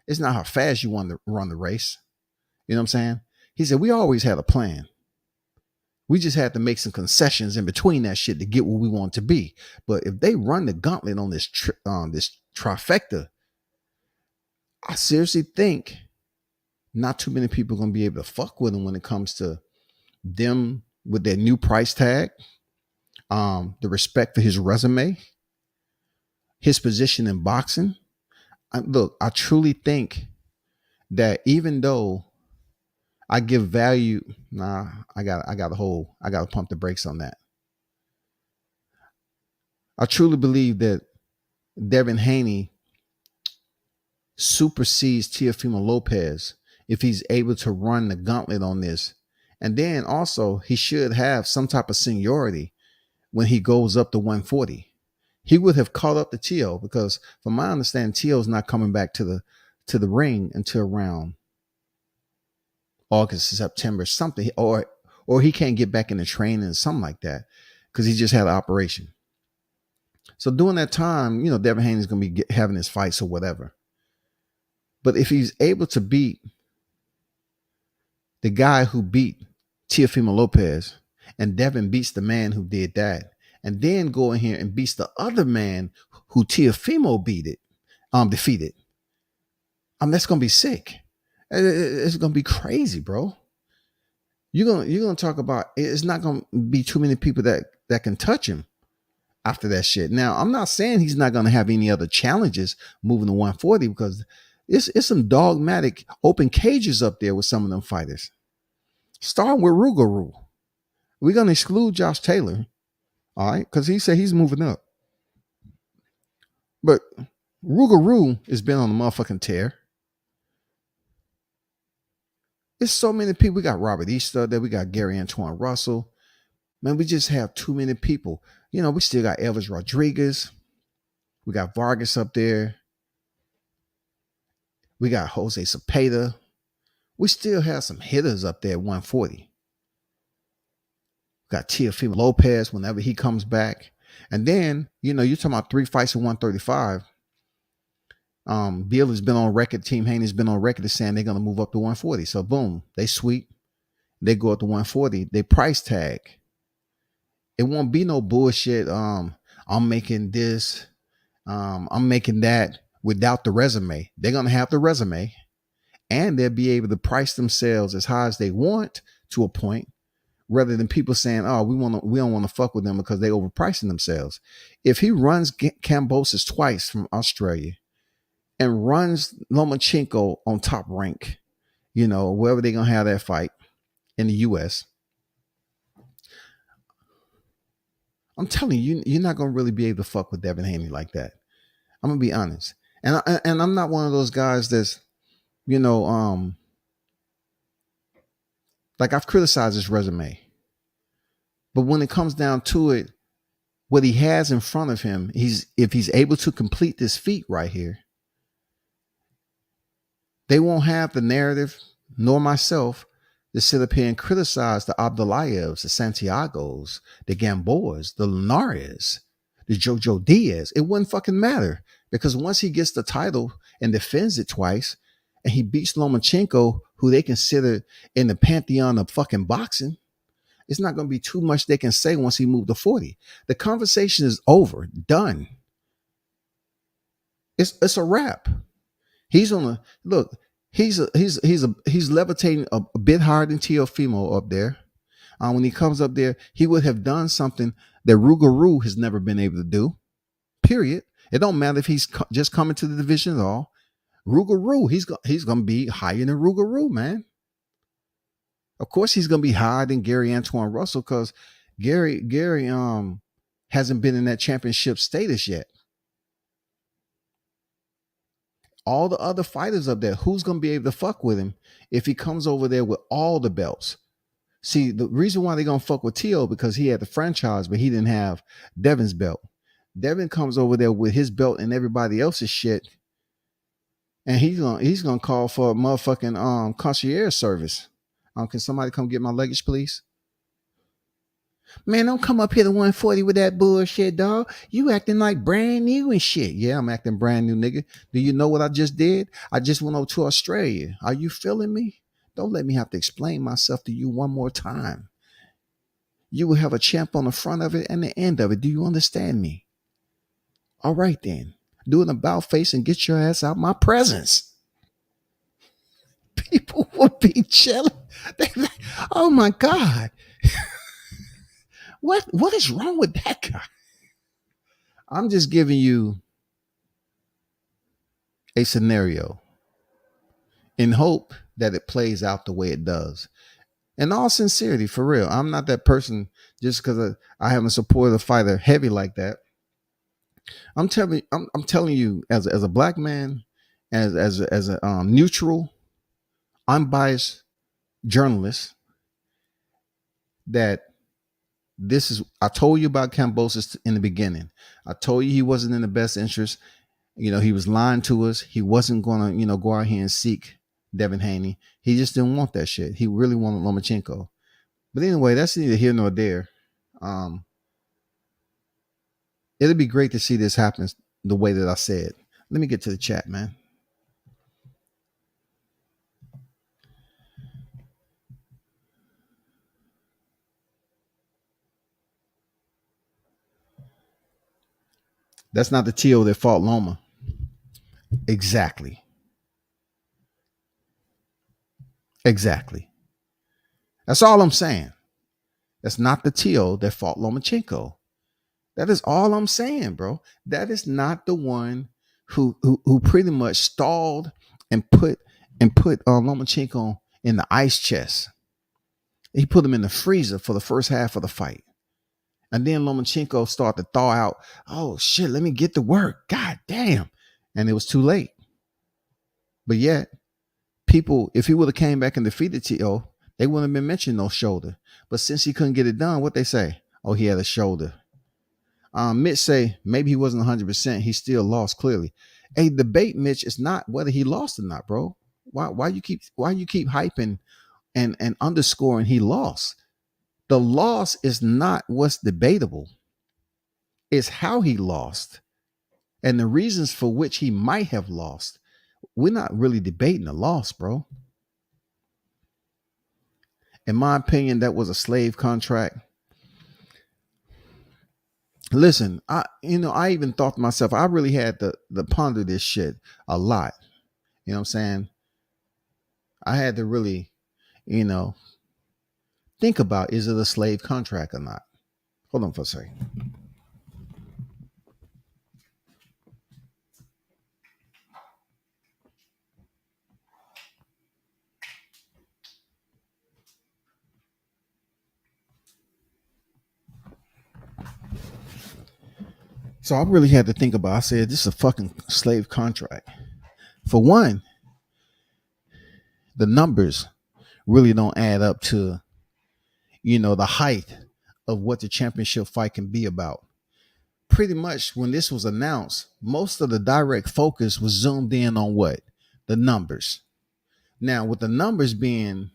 It's not how fast you want to run the race. You know what I'm saying? He said, we always had a plan. We just had to make some concessions in between that shit to get where we want to be. But if they run the gauntlet on this trifecta, I seriously think not too many people are going to be able to fuck with him when it comes to them with their new price tag, the respect for his resume, his position in boxing. I truly think that even though I give value, I got to pump the brakes on that. I truly believe that Devin Haney supersedes Teofimo Lopez if he's able to run the gauntlet on this. And then also he should have some type of seniority when he goes up to 140. He would have caught up to Teo, because from my understanding, Teo's not coming back to the ring until around August, September, something, or he can't get back into training, something like that, because he just had an operation. So during that time, Devin Haney's going to be having his fights or whatever. But if he's able to beat the guy who beat Teofimo Lopez, and Devin beats the man who did that, and then go in here and beats the other man who Teofimo defeated, that's going to be sick. It's going to be crazy, bro. You're going to talk about, it's not going to be too many people that can touch him after that shit. Now, I'm not saying he's not going to have any other challenges moving to 140, because it's some dogmatic open cages up there with some of them fighters. Starting with Rougarou. We're going to exclude Josh Taylor, all right, because he said he's moving up. But Rougarou has been on the motherfucking tear. There's so many people. We got Robert Easter there. We got Gary Antoine Russell. Man, we just have too many people. You know, we still got Elvis Rodriguez. We got Vargas up there. We got Jose Cepeda. We still have some hitters up there at 140. We got Teofimo Lopez whenever he comes back. And then, you know, you're talking about 3 fights at 135. Bill has been on record. Team Haney's been on record as saying they're going to move up to 140. So boom, they sweep. They go up to 140. They price tag. It won't be no bullshit. I'm making this. I'm making that without the resume. They're going to have the resume, and they'll be able to price themselves as high as they want to a point, rather than people saying, "Oh, we don't want to fuck with them because they overpricing themselves." If he runs Kambosos twice from Australia and runs Lomachenko on Top Rank, you know, wherever they're gonna have that fight in the US, I'm telling you, you're not gonna really be able to fuck with Devin Haney like that. I'm gonna be honest, and I'm not one of those guys that's, you know, like I've criticized his resume, but when it comes down to it, what he has in front of him, if he's able to complete this feat right here, they won't have the narrative, nor myself, to sit up here and criticize the Abdullahevs, the Santiagos, the Gamboas, the Linares, the Jojo Diaz. It wouldn't fucking matter, because once he gets the title and defends it twice, and he beats Lomachenko, who they consider in the pantheon of fucking boxing, it's not going to be too much they can say once he moved to 40. The conversation is over, done. It's a wrap. He's on a look. He's levitating a bit higher than Teofimo up there. When he comes up there, he would have done something that Rougarou has never been able to do. Period. It don't matter if he's just coming to the division at all. Rougarou, he's gonna be higher than Rougarou, man. Of course, he's gonna be higher than Gary Antoine Russell, because Gary hasn't been in that championship status yet. All the other fighters up there, who's going to be able to fuck with him if he comes over there with all the belts? See, the reason why they're going to fuck with Teo, because he had the franchise, but he didn't have Devin's belt. Devin comes over there with his belt and everybody else's shit, and he's gonna call for a motherfucking concierge service. Can somebody come get my luggage, please? Man, don't come up here to 140 with that bullshit, dog. You acting like brand new and shit. Yeah, I'm acting brand new, nigga. Do you know what I just did? I just went over to Australia. Are you feeling me? Don't let me have to explain myself to you one more time. You will have a champ on the front of it and the end of it. Do you understand me? All right, then. Do an about face and get your ass out my presence. People will be chilling. They like, oh my God. What is wrong with that guy? I'm just giving you a scenario in hope that it plays out the way it does. In all sincerity, for real, I'm not that person just because I haven't supported a fighter heavy like that. I'm telling you, as a black man, as a neutral, unbiased journalist, that this is, I told you about Kambosos in the beginning. I told you he wasn't in the best interest. You know, he was lying to us. He wasn't going to, go out here and seek Devin Haney. He just didn't want that shit. He really wanted Lomachenko. But anyway, that's neither here nor there. It'll be great to see this happen the way that I said. Let me get to the chat, man. That's not the Teo that fought Loma. Exactly. That's all I'm saying. That's not the Teo that fought Lomachenko. That is all I'm saying, bro. That is not the one who pretty much stalled and put Lomachenko in the ice chest. He put him in the freezer for the first half of the fight. And then Lomachenko started to thaw out. Oh shit, let me get to work. God damn. and it was too late. But yet, people, if he would have came back and defeated T.O., they wouldn't have been mentioning no shoulder. But since he couldn't get it done, what they say? Oh, he had a shoulder. Mitch say maybe he wasn't 100%. He still lost clearly. A debate, Mitch, is not whether he lost or not, bro. Why you keep hyping and underscoring he lost? The loss is not what's debatable. It's how he lost and the reasons for which he might have lost. We're not really debating the loss, bro. In my opinion, that was a slave contract. Listen, I even thought to myself, I really had to ponder this shit a lot. You know what I'm saying? I had to really, think about, is it a slave contract or not? Hold on for a second. So I really had to think about, I said, this is a fucking slave contract. For one, the numbers really don't add up to, the height of what the championship fight can be about. Pretty much when this was announced, most of the direct focus was zoomed in on what? The numbers. Now, with the numbers being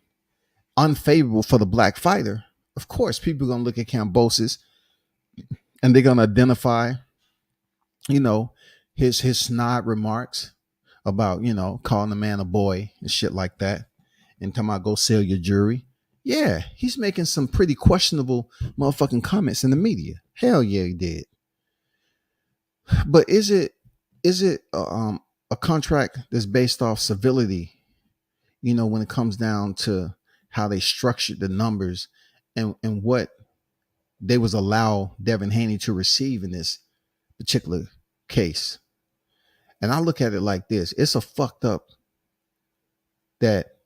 unfavorable for the black fighter, of course, people are going to look at Kambosos and they're going to identify, his snide remarks about, calling the man a boy and shit like that. And talking about go sell your jewelry. Yeah, he's making some pretty questionable motherfucking comments in the media. Hell yeah, he did. But is it a contract that's based off civility? When it comes down to how they structured the numbers and what they was allow Devin Haney to receive in this particular case. And I look at it like this. It's a fucked up that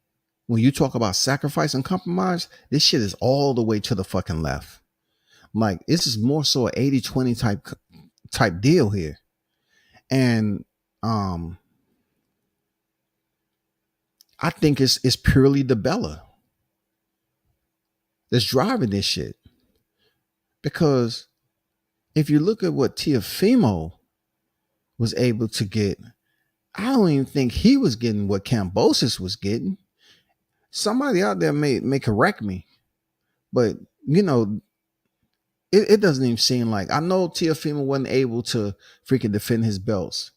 when you talk about sacrifice and compromise, this shit is all the way to the fucking left. Like, this is more so an 80-20 type deal here. And I think it's purely DeBella that's driving this shit. Because if you look at what Teofimo was able to get, I don't even think he was getting what Kambosos was getting. Somebody out there may correct me, but it doesn't even seem like, I know Teofimo wasn't able to freaking defend his belts,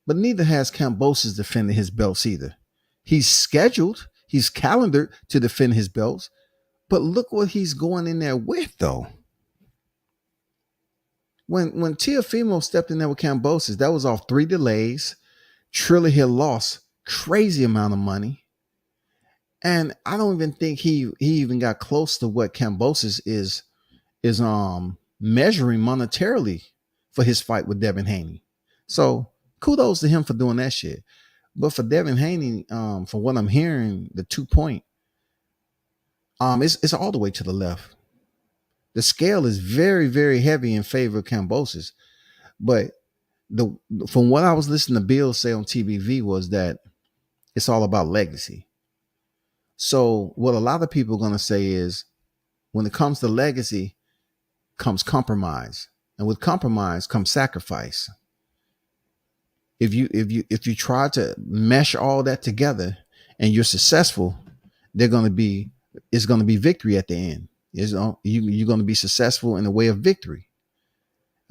but neither has Kambosos defended his belts either. He's scheduled, he's calendared to defend his belts, but look what he's going in there with though. When Teofimo stepped in there with Kambosos, that was off 3 delays. Triller had lost crazy amount of money. And I don't even think he even got close to what Kambosos is measuring monetarily for his fight with Devin Haney. So kudos to him for doing that shit. But for Devin Haney, from what I'm hearing, the 2 point, it's all the way to the left. The scale is very, very heavy in favor of Kambosos. But from what I was listening to Bill say on TBV was that it's all about legacy. So what a lot of people are going to say is, when it comes to legacy, comes compromise, and with compromise comes sacrifice. If you try to mesh all that together and you're successful, it's going to be victory at the end. You're going to be successful in the way of victory.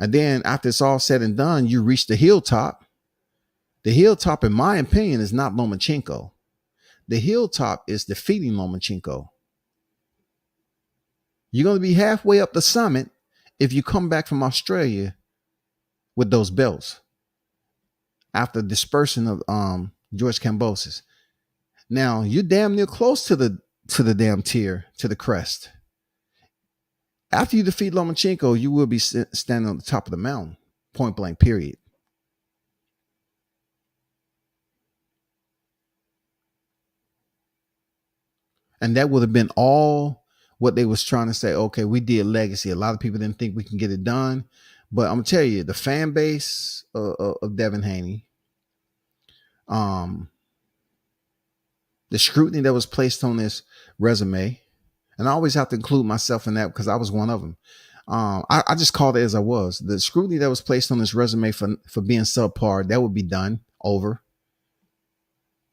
And then after it's all said and done, you reach the hilltop. The hilltop, in my opinion, is not Lomachenko. The hilltop is defeating Lomachenko. You're going to be halfway up the summit if you come back from Australia with those belts after dispersing of George Kambosos. Now you're damn near close to the damn tier, to the crest. After you defeat Lomachenko, you will be standing on the top of the mountain, point blank, period. And that would have been all what they was trying to say. Okay, we did legacy. A lot of people didn't think we can get it done. But I'm going to tell you, the fan base of Devin Haney, Um, the scrutiny that was placed on this resume, and I always have to include myself in that because I was one of them. I just called it as I was. The scrutiny that was placed on this resume for being subpar, that would be done over.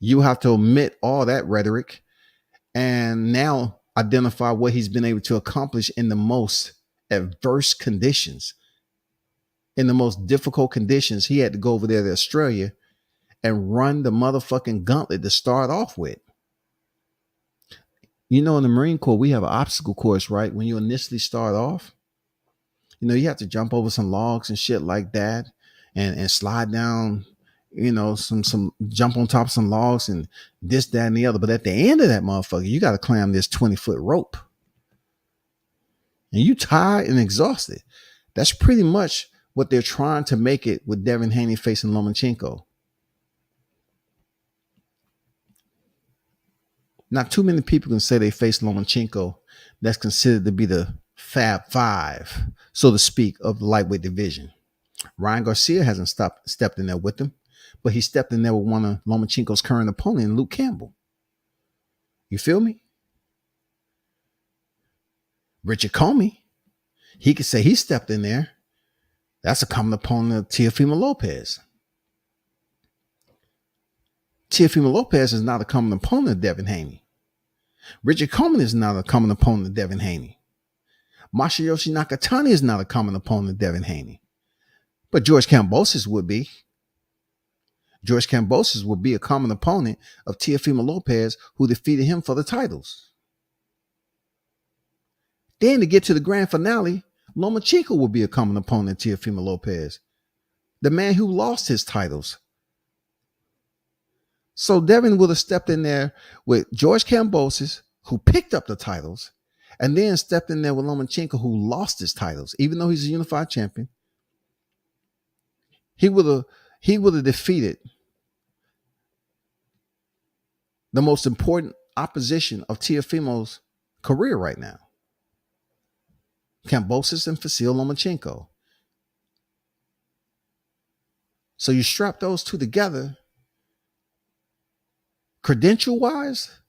You have to omit all that rhetoric and now identify what he's been able to accomplish in the most adverse conditions. In the most difficult conditions, he had to go over there to Australia and run the motherfucking gauntlet to start off with. You know, in the Marine Corps, we have an obstacle course, right? When you initially start off, you know, you have to jump over some logs and shit like that and slide down, you know, some jump on top of some logs and this, that, and the other. But at the end of that motherfucker, you got to climb this 20-foot rope. And you tired and exhausted. That's pretty much what they're trying to make it with Devin Haney facing Lomachenko. Not too many people can say they faced Lomachenko that's considered to be the Fab Five, so to speak, of the lightweight division. Ryan Garcia hasn't stepped in there with him, but he stepped in there with one of Lomachenko's current opponent, Luke Campbell. You feel me? Richard Comey, he could say he stepped in there. That's a common opponent of Teofimo Lopez. Teofimo Lopez is not a common opponent of Devin Haney. Richard Comey is not a common opponent of Devin Haney. Masayoshi Nakatani is not a common opponent of Devin Haney. But George Kambosos would be. George Kambosos would be a common opponent of Teofimo Lopez, who defeated him for the titles. Then to get to the grand finale, Lomachenko would be a common opponent of Teofimo Lopez, the man who lost his titles. So Devin would have stepped in there with George Kambosos, who picked up the titles, and then stepped in there with Lomachenko, who lost his titles, even though he's a unified champion. He would have defeated the most important opposition of Teofimo's career right now, Kambosos and Vasil Lomachenko. So you strap those two together, credential-wise,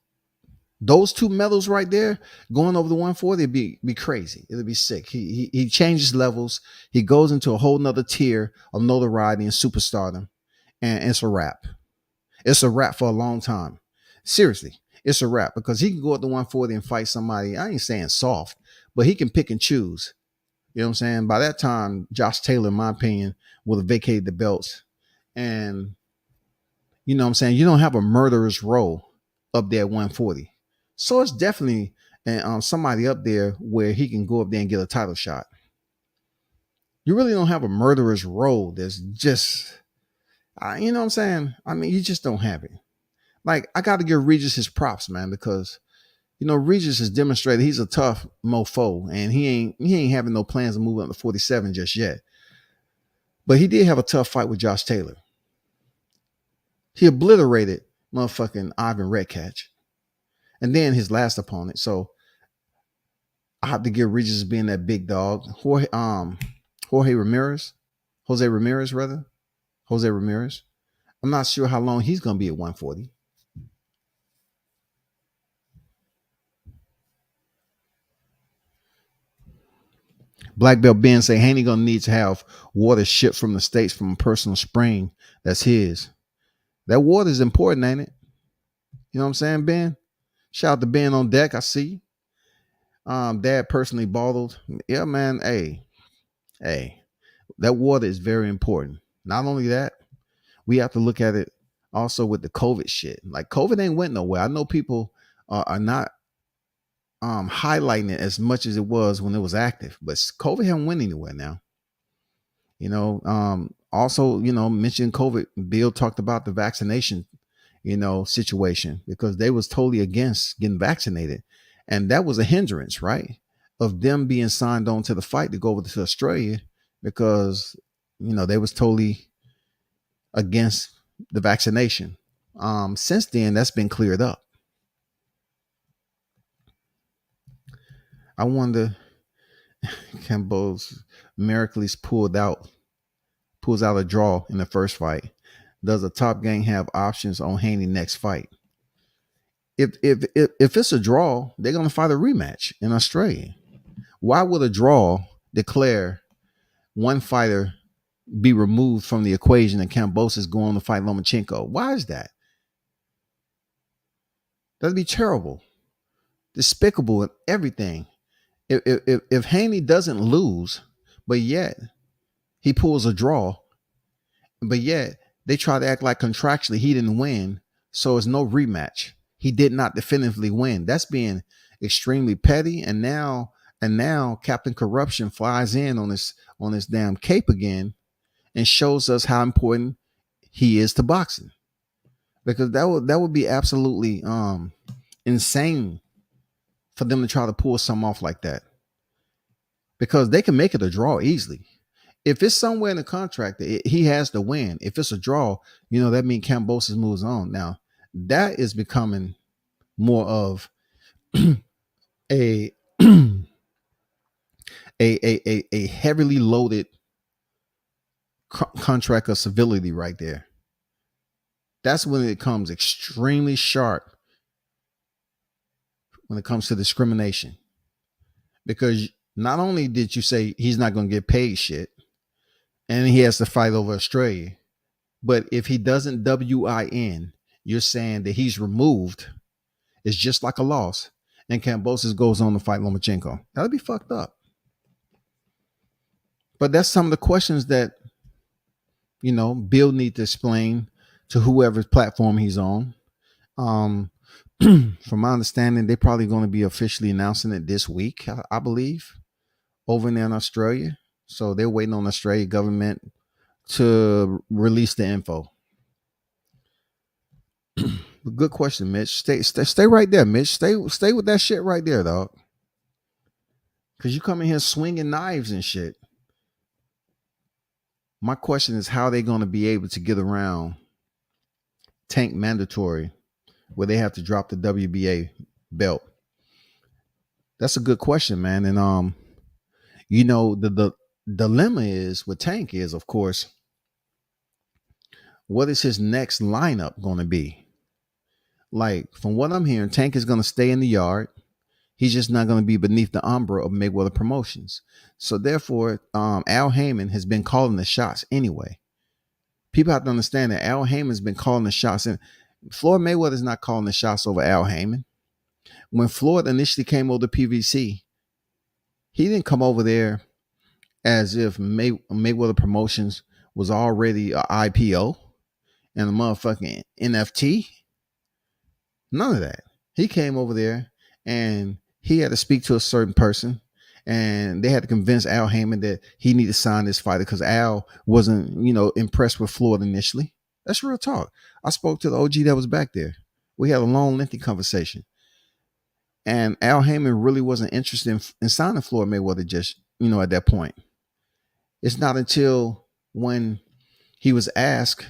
those two medals right there, going over the 140, it'd be crazy. It'd be sick. He changes levels. He goes into a whole nother tier of notoriety and superstardom, and it's a wrap. It's a wrap for a long time. Seriously, it's a wrap because he can go up to 140 and fight somebody. I ain't saying soft, but he can pick and choose. You know what I'm saying? By that time, Josh Taylor, in my opinion, would have vacated the belts. And you know what I'm saying? You don't have a murderer's row up there at 140. So it's definitely somebody up there where he can go up there and get a title shot. You really don't have a murderer's row that's just, you know what I'm saying? I mean, you just don't have it. Like, I got to give Regis his props, man, because, you know, Regis has demonstrated he's a tough mofo, and he ain't having no plans to move up to 47 just yet. But he did have a tough fight with Josh Taylor. He obliterated motherfucking Ivan Redkach. And then his last opponent. So I have to give Regis being that big dog. Jose Ramirez. I'm not sure how long he's going to be at 140. Black Belt Ben say Haney going to need to have water shipped from the States from a personal spring that's his. That water is important, ain't it? You know what I'm saying, Ben? Shout out to Ben on deck. I see. Dad personally bottled. Yeah, man. Hey, that water is very important. Not only that, we have to look at it also with the COVID shit. Like, COVID ain't went nowhere. I know people are not highlighting it as much as it was when it was active, but COVID haven't went anywhere now. You know, also, you know, mentioned COVID. Bill talked about the vaccination, you know, situation, because they was totally against getting vaccinated. And that was a hindrance, right? Of them being signed on to the fight to go over to Australia because, you know, they was totally against the vaccination. Since then, that's been cleared up. I wonder, Campbell's miraculously pulls out a draw in the first fight. does the top gang have options on Haney next fight? If it's a draw, they're gonna fight a rematch in Australia. Why would a draw declare one fighter be removed from the equation and Kambosos go on to fight Lomachenko? Why is that? That'd be terrible, despicable, and everything. If Haney doesn't lose, but yet he pulls a draw, but yet they try to act like contractually he didn't win, so it's no rematch. He did not definitively win. That's being extremely petty. And now Captain Corruption flies in on this damn cape again and shows us how important he is to boxing. Because that would be absolutely insane for them to try to pull something off like that. Because they can make it a draw easily. If it's somewhere in the contract that he has to win, if it's a draw, that means Kambosos moves on. Now, that is becoming more of a a heavily loaded contract of civility right there. That's when it comes extremely sharp when it comes to discrimination. Because not only did you say he's not going to get paid shit and he has to fight over Australia, but if he doesn't WIN, you're saying that he's removed. It's just like a loss. And Kambosos goes on to fight Lomachenko. That'd be fucked up. But that's some of the questions that, Bill needs to explain to whoever's platform he's on. From my understanding, they're probably going to be officially announcing it this week, I believe, over there in Australia. So they're waiting on the Australian government to release the info. Good question, Mitch. Stay right there, Mitch. Stay with that shit right there, dog. Because you come in here swinging knives and shit. My question is how they going to be able to get around Tank mandatory where they have to drop the WBA belt. That's a good question, man. And the dilemma is with Tank is, of course, what is his next lineup going to be? Like, from what I'm hearing, Tank is going to stay in the yard. He's just not going to be beneath the umbrella of Mayweather Promotions. So therefore, Al Heyman has been calling the shots anyway. People have to understand that Al Heyman's been calling the shots. And Floyd Mayweather's not calling the shots over Al Heyman. When Floyd initially came over to PVC, he didn't come over there as if Mayweather Promotions was already an IPO and a motherfucking NFT. None of that. He came over there and he had to speak to a certain person and they had to convince Al Heyman that he needed to sign this fighter because Al wasn't, impressed with Floyd initially. That's real talk. I spoke to the OG that was back there. We had a long, lengthy conversation. And Al Heyman really wasn't interested in signing Floyd Mayweather just, at that point. It's not until when he was asked,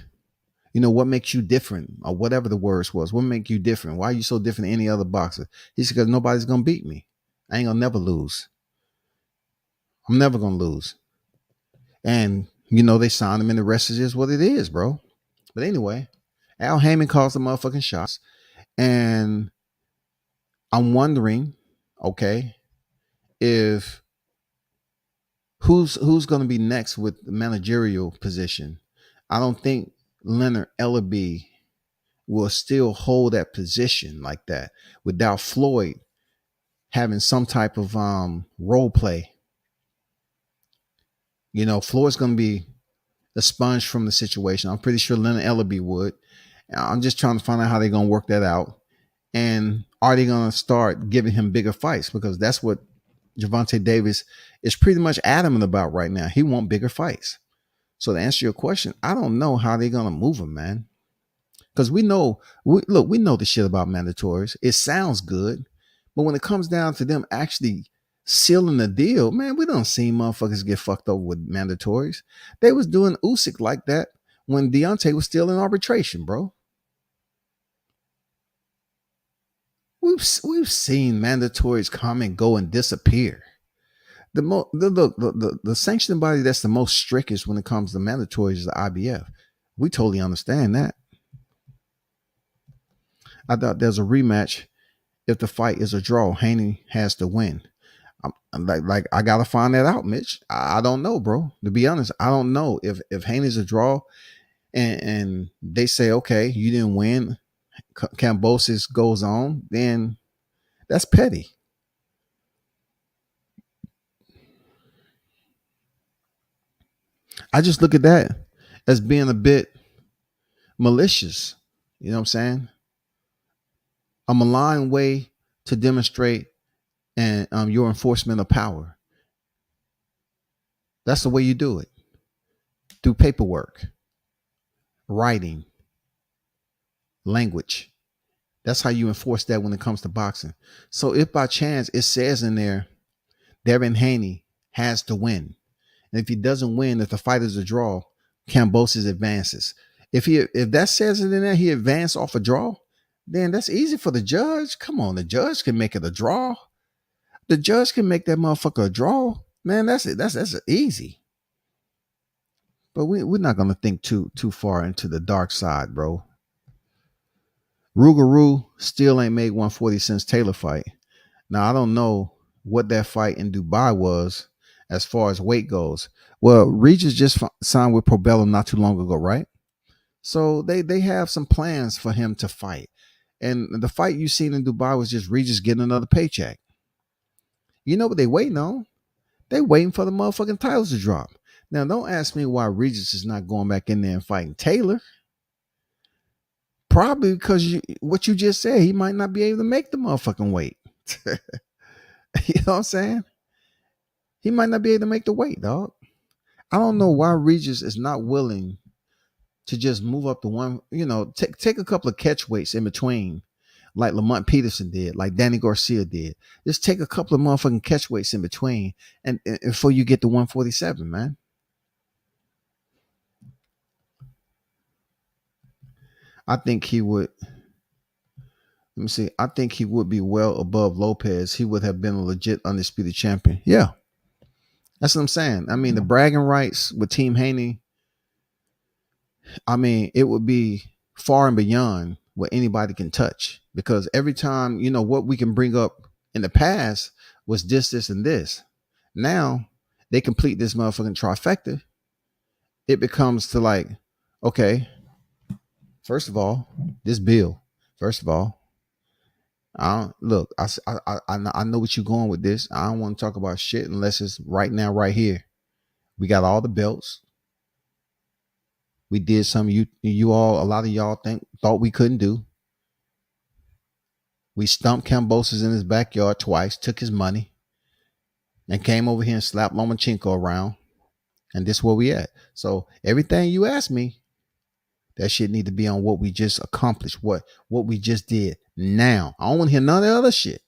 what makes you different, or whatever the words was. What make you different? Why are you so different than any other boxer? He said, because nobody's going to beat me. I ain't going to never lose. I'm never going to lose. And, they signed him and the rest is just what it is, bro. But anyway, Al Heyman calls the motherfucking shots. And I'm wondering, okay, if who's going to be next with the managerial position. I don't think Leonard Ellaby will still hold that position like that without Floyd having some type of role play. Floyd's going to be the sponge from the situation. I'm pretty sure Leonard Ellaby would. I'm just trying to find out how they're going to work that out. And are they going to start giving him bigger fights? Because that's what Gervonta Davis is pretty much adamant about right now. He wants bigger fights. So to answer your question, I don't know how they're going to move him, man. Because we know the shit about mandatories. It sounds good. But when it comes down to them actually sealing the deal, man, we don't see motherfuckers get fucked over with mandatories. They was doing Usyk like that when Deontay was still in arbitration, bro. We've seen mandatories come and go and disappear. The sanctioning body that's the most strictest when it comes to mandatories is the IBF. We totally understand that. I thought there's a rematch. If the fight is a draw, Haney has to win. I'm like I gotta find that out, Mitch. I don't know, bro. To be honest, I don't know if Haney's a draw and they say, okay, you didn't win, Cambosis goes on, then that's petty. I just look at that as being a bit malicious. You know what I'm saying? A malign way to demonstrate and your enforcement of power. That's the way you do it, through paperwork, writing, language. That's how you enforce that when it comes to boxing. So if by chance it says in there, Devin Haney has to win, and if he doesn't win, if the fight is a draw, Cambosis advances. If that says it in there, he advanced off a draw, then that's easy for the judge. Come on, the judge can make it a draw. The judge can make that motherfucker a draw. Man, that's it. That's easy. But we're not gonna think too far into the dark side, bro. Rougarou still ain't made 140 since Taylor fight. Now I don't know what that fight in Dubai was as far as weight goes. Well, Regis just signed with Probello not too long ago, right? So they have some plans for him to fight. And the fight you seen in Dubai was just Regis getting another paycheck. You know what they waiting on? They waiting for the motherfucking titles to drop. Now, don't ask me why Regis is not going back in there and fighting Taylor. Probably because what you just said, he might not be able to make the motherfucking weight. You know what I'm saying? He might not be able to make the weight, dog. I don't know why Regis is not willing to just move up to one, take a couple of catch weights in between, like Lamont Peterson did, like Danny Garcia did. Just take a couple of motherfucking catch weights in between and before you get to 147, man. I think he would. Let me see. I think he would be well above Lopez. He would have been a legit undisputed champion. Yeah. That's what I'm saying. I mean, the bragging rights with Team Haney, I mean, it would be far and beyond what anybody can touch. Because every time, what we can bring up in the past was this, and this. Now, they complete this motherfucking trifecta. It becomes to like, okay, first of all, this bill. First of all, I know what you're going with this. I don't want to talk about shit unless it's right now, right here. We got all the belts. We did some you all, a lot of y'all thought we couldn't do. We stumped Cambosis in his backyard twice, took his money, and came over here and slapped Lomachenko around. And this is where we at. So everything you asked me, that shit need to be on what we just accomplished, what we just did now. I don't want to hear none of the other shit.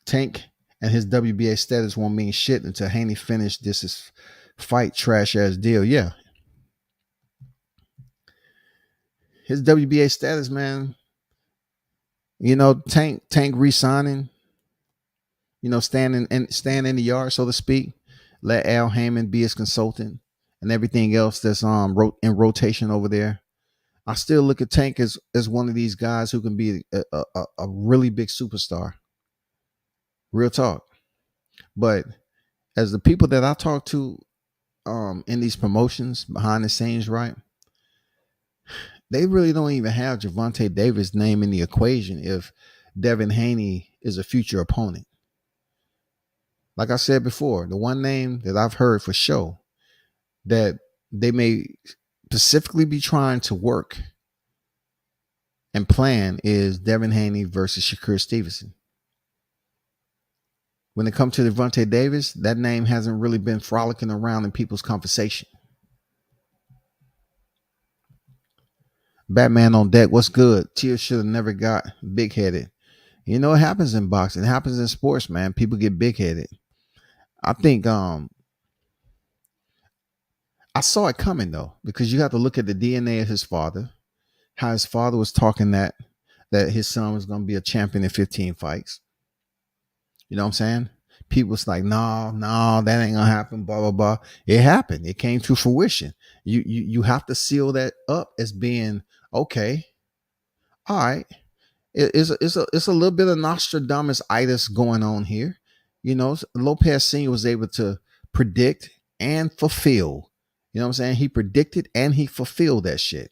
Tank and his WBA status won't mean shit until Haney finished this fight trash ass deal. Yeah. His WBA status, man. Tank re-signing, standing in the yard, so to speak. Let Al Heyman be his consultant and everything else that's in rotation over there. I still look at Tank as one of these guys who can be a really big superstar. Real talk. But as the people that I talk to in these promotions behind the scenes, right, they really don't even have Gervonta Davis' name in the equation if Devin Haney is a future opponent. Like I said before, the one name that I've heard for sure that they may specifically be trying to work and plan is Devin Haney versus Shakur Stevenson. When it comes to Gervonta Davis, that name hasn't really been frolicking around in people's conversation. Batman on deck. What's good? Tia should have never got big headed. It happens in boxing. It happens in sports, man. People get big headed. I think I saw it coming though, because you have to look at the DNA of his father, how his father was talking that his son was going to be a champion in 15 fights. You know what I'm saying? people was like, no, that ain't gonna happen, blah, blah, blah. It happened. It came to fruition. You have to seal that up as being okay. All right. It's a little bit of Nostradamus-itis going on here. You know, Lopez Sr. was able to predict and fulfill. You know what I'm saying? He predicted and he fulfilled that shit.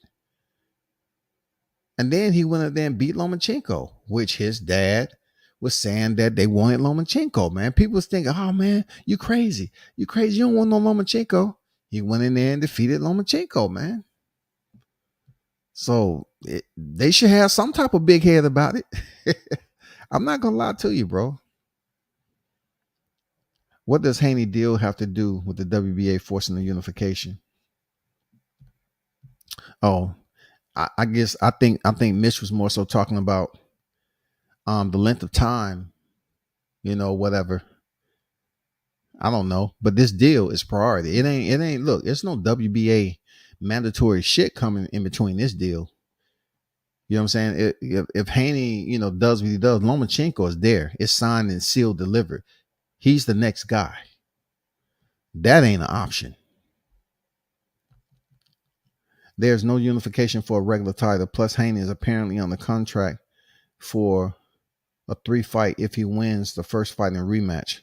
And then he went up there and beat Lomachenko, which his dad was saying that they wanted Lomachenko, man. People was thinking, oh, man, you crazy. You crazy. You don't want no Lomachenko. He went in there and defeated Lomachenko, man. So they should have some type of big head about it. I'm not going to lie to you, bro. What does Haney deal have to do with the WBA forcing the unification? Oh, I guess I think Mitch was more so talking about the length of time, you know, whatever. I don't know, but this deal is priority. It ain't look, it's no WBA mandatory shit coming in between this deal. You know what I'm saying? If Haney, you know, does what he does, Lomachenko is there. It's signed and sealed, delivered. He's the next guy. That ain't an option. There's no unification for a regular title. Plus, Haney is apparently on the contract for a 3-fight if he wins the first fight in a rematch.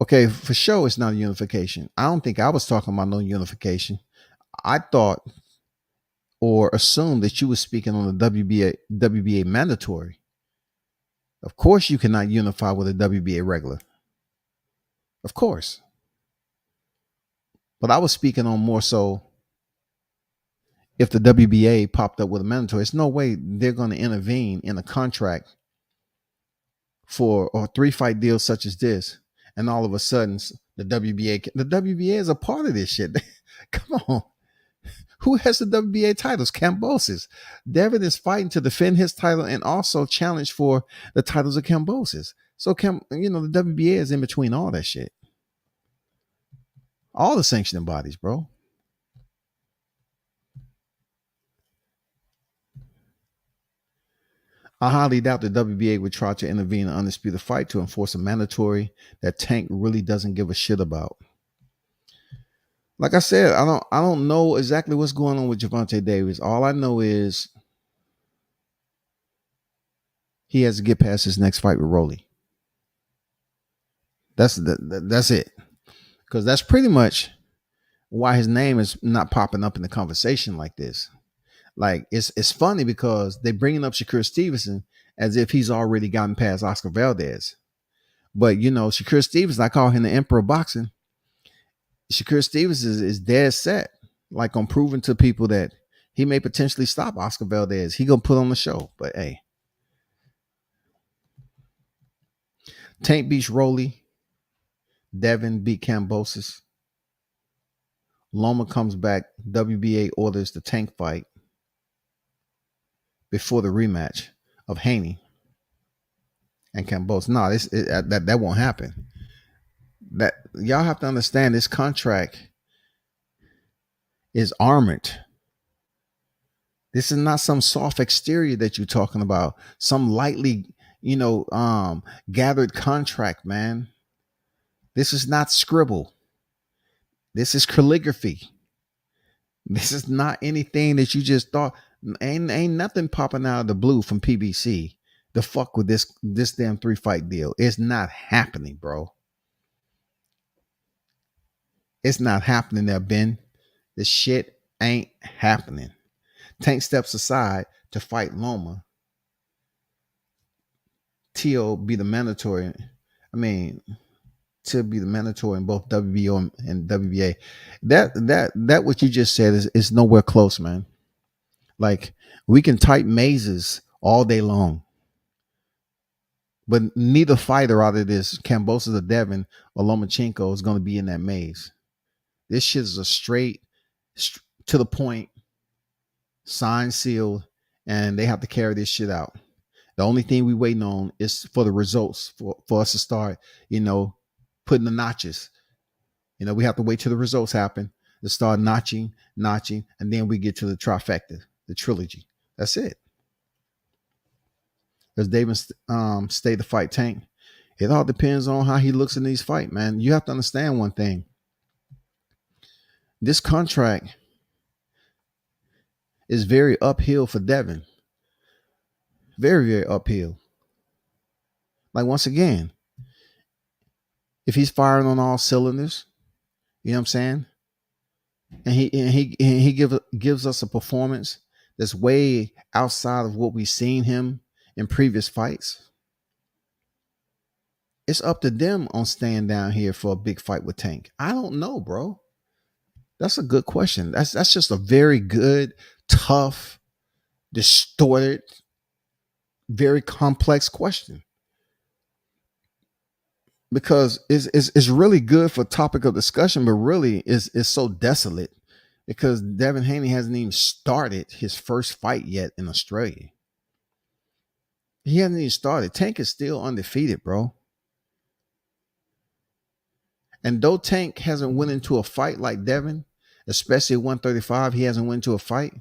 Okay, for sure, it's not a unification. I don't think I was talking about no unification. I thought or assumed that you were speaking on the WBA mandatory. Of course, you cannot unify with a WBA regular. Of course. But I was speaking on more so if the WBA popped up with a mandatory. There's no way they're going to intervene in a contract for a 3-fight deal such as this. And all of a sudden, the WBA is a part of this shit. Come on. Who has the WBA titles? Kambosos. Devin is fighting to defend his title and also challenge for the titles of Kambosos. So, you know, the WBA is in between all that shit. All the sanctioning bodies, bro. I highly doubt the WBA would try to intervene in an undisputed fight to enforce a mandatory that Tank really doesn't give a shit about. Like I said, I don't know exactly what's going on with Gervonta Davis. All I know is he has to get past his next fight with Rolly. That's it. Because that's pretty much why his name is not popping up in the conversation like this. Like, it's funny because they're bringing up Shakur Stevenson as if he's already gotten past Oscar Valdez. But, you know, Shakur Stevenson, I call him the emperor of boxing. Shakur Stevenson is dead set, like on proving to people that he may potentially stop Oscar Valdez. He gonna put on the show. But, hey. Tank beats Rolly. Devin beat Kambosos. Loma comes back. WBA orders the Tank fight before the rematch of Haney and Kambosos. No, that won't happen. That y'all have to understand, this contract is armored. This is not some soft exterior that you're talking about. Some lightly, you know, gathered contract, man. This is not scribble. This is calligraphy. This is not anything that you just thought. Ain't nothing popping out of the blue from PBC to fuck with this damn 3-fight deal. It's not happening, bro. It's not happening there, Ben. This shit ain't happening. Tank steps aside to fight Loma. Teo be the mandatory. To be the mandatory in both WBO and WBA. That what you just said is nowhere close, man. Like, we can type mazes all day long, but neither fighter out of this, Kambosos or Devin or Lomachenko, is going to be in that maze. This shit is a straight to the point, signed, sealed, and they have to carry this shit out. The only thing we waiting on is for the results for us to start, you know, putting the notches. You know, we have to wait till the results happen to start notching, and then we get to the trifecta, the trilogy. That's it. Does Davis stay to fight Tank? It all depends on how he looks in these fights, man. You have to understand one thing. This contract is very uphill for Devin. Very, very uphill. Like, once again, if he's firing on all cylinders, you know what I'm saying? And he gives us a performance that's way outside of what we've seen him in previous fights. It's up to them on staying down here for a big fight with Tank. I don't know, bro. That's a good question. That's just a very good, tough, distorted, very complex question. Because it's really good for topic of discussion, but really is so desolate because Devin Haney hasn't even started his first fight yet in Australia. He hasn't even started. Tank is still undefeated, bro. And though Tank hasn't went into a fight like Devin, especially at 135, he hasn't went into a fight.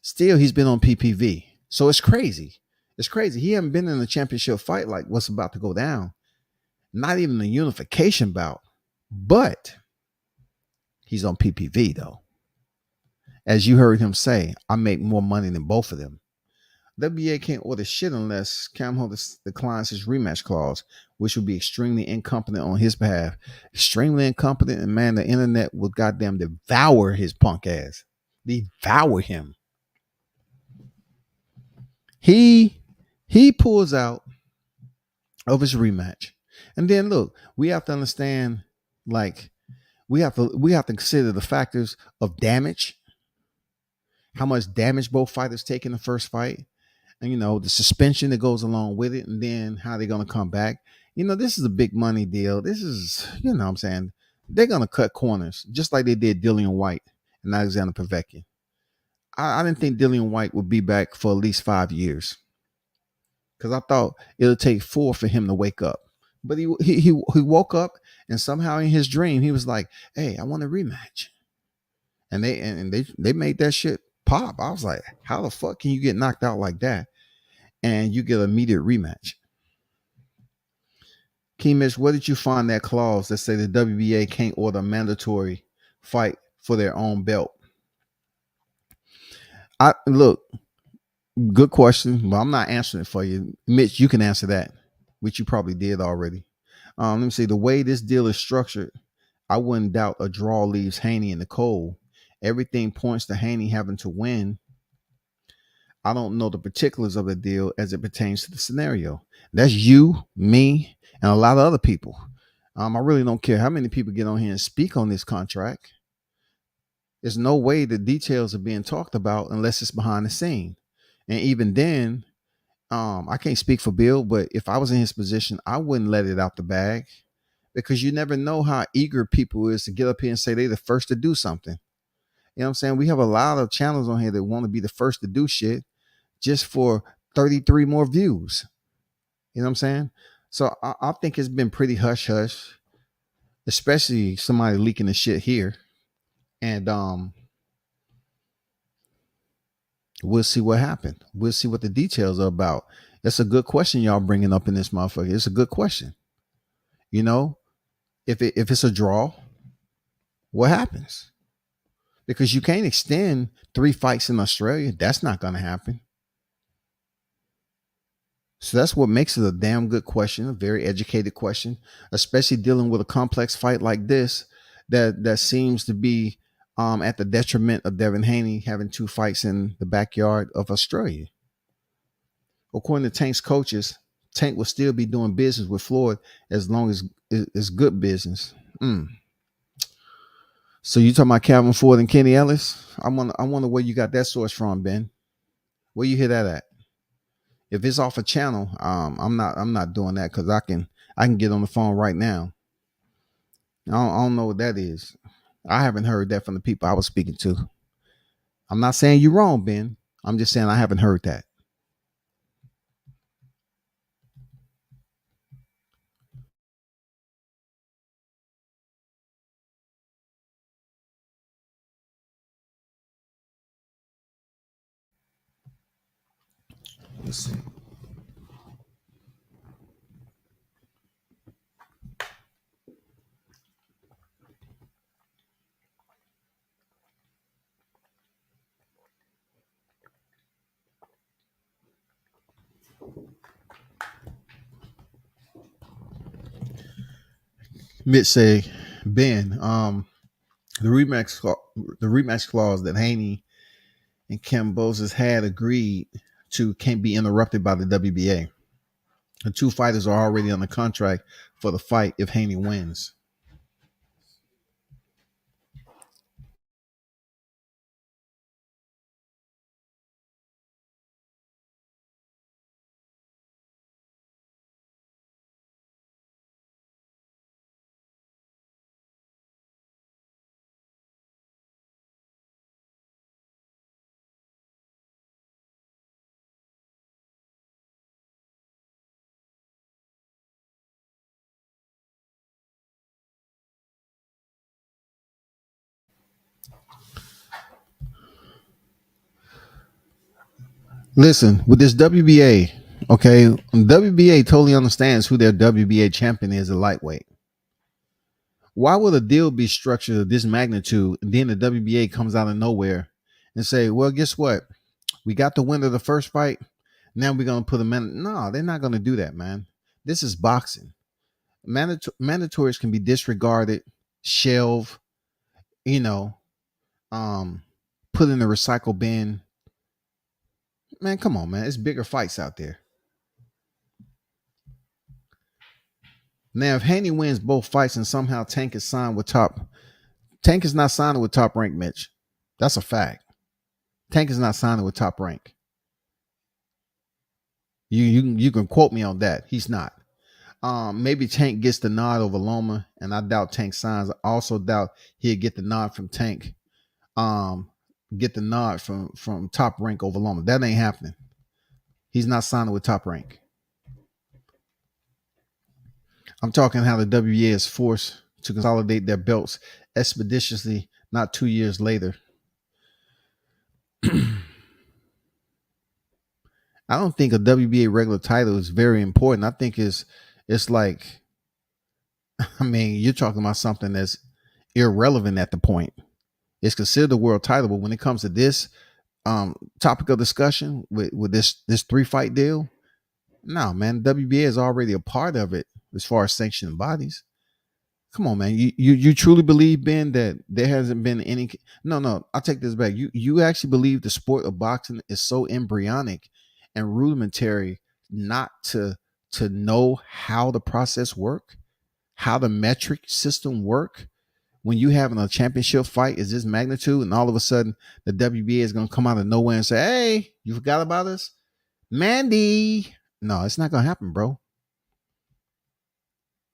Still, he's been on PPV. So it's crazy. It's crazy. He hasn't been in a championship fight like what's about to go down. Not even a unification bout. But he's on PPV, though. As you heard him say, I make more money than both of them. WBA can't order shit unless Cam Hollis declines his rematch clause, which would be extremely incompetent on his behalf. Extremely incompetent, and man, the internet will goddamn devour his punk ass. Devour him. He pulls out of his rematch. And then look, we have to understand, like, we have to consider the factors of damage, how much damage both fighters take in the first fight, and the suspension that goes along with it, and then how they're gonna come back. This is a big money deal. This is, what I'm saying, they're gonna cut corners just like they did Dillian White and Alexander Povetkin. I didn't think Dillian White would be back for at least 5 years because I thought it'll take 4 for him to wake up. But he woke up, and somehow in his dream he was like, "Hey, I want a rematch," and they made that shit pop. I was like, "How the fuck can you get knocked out like that and you get an immediate rematch?" Keemish, where did you find that clause that say the WBA can't order a mandatory fight for their own belt? Look, good question, but I'm not answering it for you. Mitch, you can answer that, which you probably did already. Let me see. The way this deal is structured, I wouldn't doubt a draw leaves Haney in the cold. Everything points to Haney having to win. I don't know the particulars of the deal as it pertains to the scenario. That's you, me, and a lot of other people. I really don't care how many people get on here and speak on this contract. There's no way the details are being talked about unless it's behind the scene. And even then, I can't speak for Bill, but if I was in his position, I wouldn't let it out the bag because you never know how eager people is to get up here and say they're the first to do something. You know what I'm saying? We have a lot of channels on here that want to be the first to do shit just for 33 more views. You know what I'm saying? So I think it's been pretty hush hush, especially somebody leaking the shit here. And we'll see what happened. We'll see what the details are about. That's a good question y'all bringing up in this motherfucker. It's a good question. If it's a draw, what happens? Because you can't extend 3 fights in Australia. That's not going to happen. So that's what makes it a damn good question, a very educated question, especially dealing with a complex fight like this that seems to be at the detriment of Devin Haney having 2 fights in the backyard of Australia. According to Tank's coaches, Tank will still be doing business with Floyd as long as it's good business. So you talking about Calvin Ford and Kenny Ellis? I wonder where you got that source from, Ben. Where you hear that at? If it's off a channel, I'm not doing that because I can get on the phone right now. I don't know what that is. I haven't heard that from the people I was speaking to. I'm not saying you're wrong, Ben. I'm just saying I haven't heard that. Let's see. Mitch say, Ben, the rematch clause that Haney and Cambosis had agreed to can't be interrupted by the WBA. The two fighters are already on the contract for the fight if Haney wins. Listen, with this WBA, okay, WBA totally understands who their WBA champion is at lightweight. Why would a deal be structured of this magnitude and then the WBA comes out of nowhere and say, well, guess what? We got the winner of the first fight. Now we're going to put a man. No, they're not going to do that, man. This is boxing. Mandatories can be disregarded, shelved, you know, put in the recycle bin. Man, come on, man. It's bigger fights out there. Now, if Haney wins both fights and somehow Tank is signed with Tank is not signing with Top Rank, Mitch. That's a fact. Tank is not signing with Top Rank. You can quote me on that. He's not. Maybe Tank gets the nod over Loma, and I doubt Tank signs. I also doubt he'll get the nod from Tank. Get the nod from Top Rank over Loma. That ain't happening. He's not signing with Top Rank. I'm talking how the WBA is forced to consolidate their belts expeditiously, not 2 years later. I don't think a WBA regular title is very important. I think it's like, I mean, you're talking about something that's irrelevant at the point. It's considered a world title, but when it comes to this topic of discussion with this 3-fight deal, no, man, WBA is already a part of it as far as sanctioning bodies. Come on, man. You truly believe, Ben, that there hasn't been any? No, I'll take this back. You actually believe the sport of boxing is so embryonic and rudimentary not to know how the process work, how the metric system work. When you having a championship fight is this magnitude, and all of a sudden the WBA is going to come out of nowhere and say, "Hey, you forgot about us, Mandy." No, it's not going to happen, bro.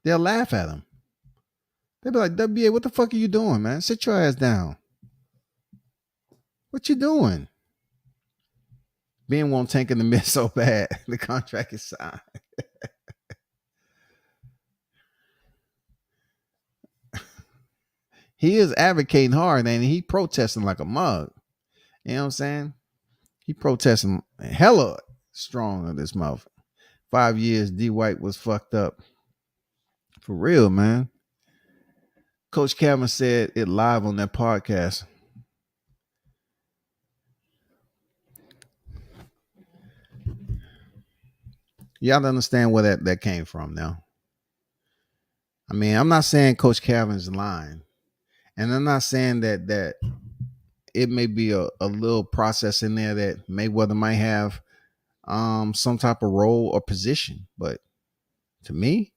They'll laugh at him. They'll be like, WBA, what the fuck are you doing, man? Sit your ass down. What you doing? Ben won't Tank in the mid so bad. The contract is signed. He is advocating hard, and he protesting like a mug. You know what I'm saying? He protesting hella strong on this mouth. 5 years, D White was fucked up. For real, man. Coach Kevin said it live on that podcast. Y'all understand where that came from now. I mean, I'm not saying Coach Kevin's lying. And I'm not saying that it may be a little process in there that Mayweather might have some type of role or position. But to me,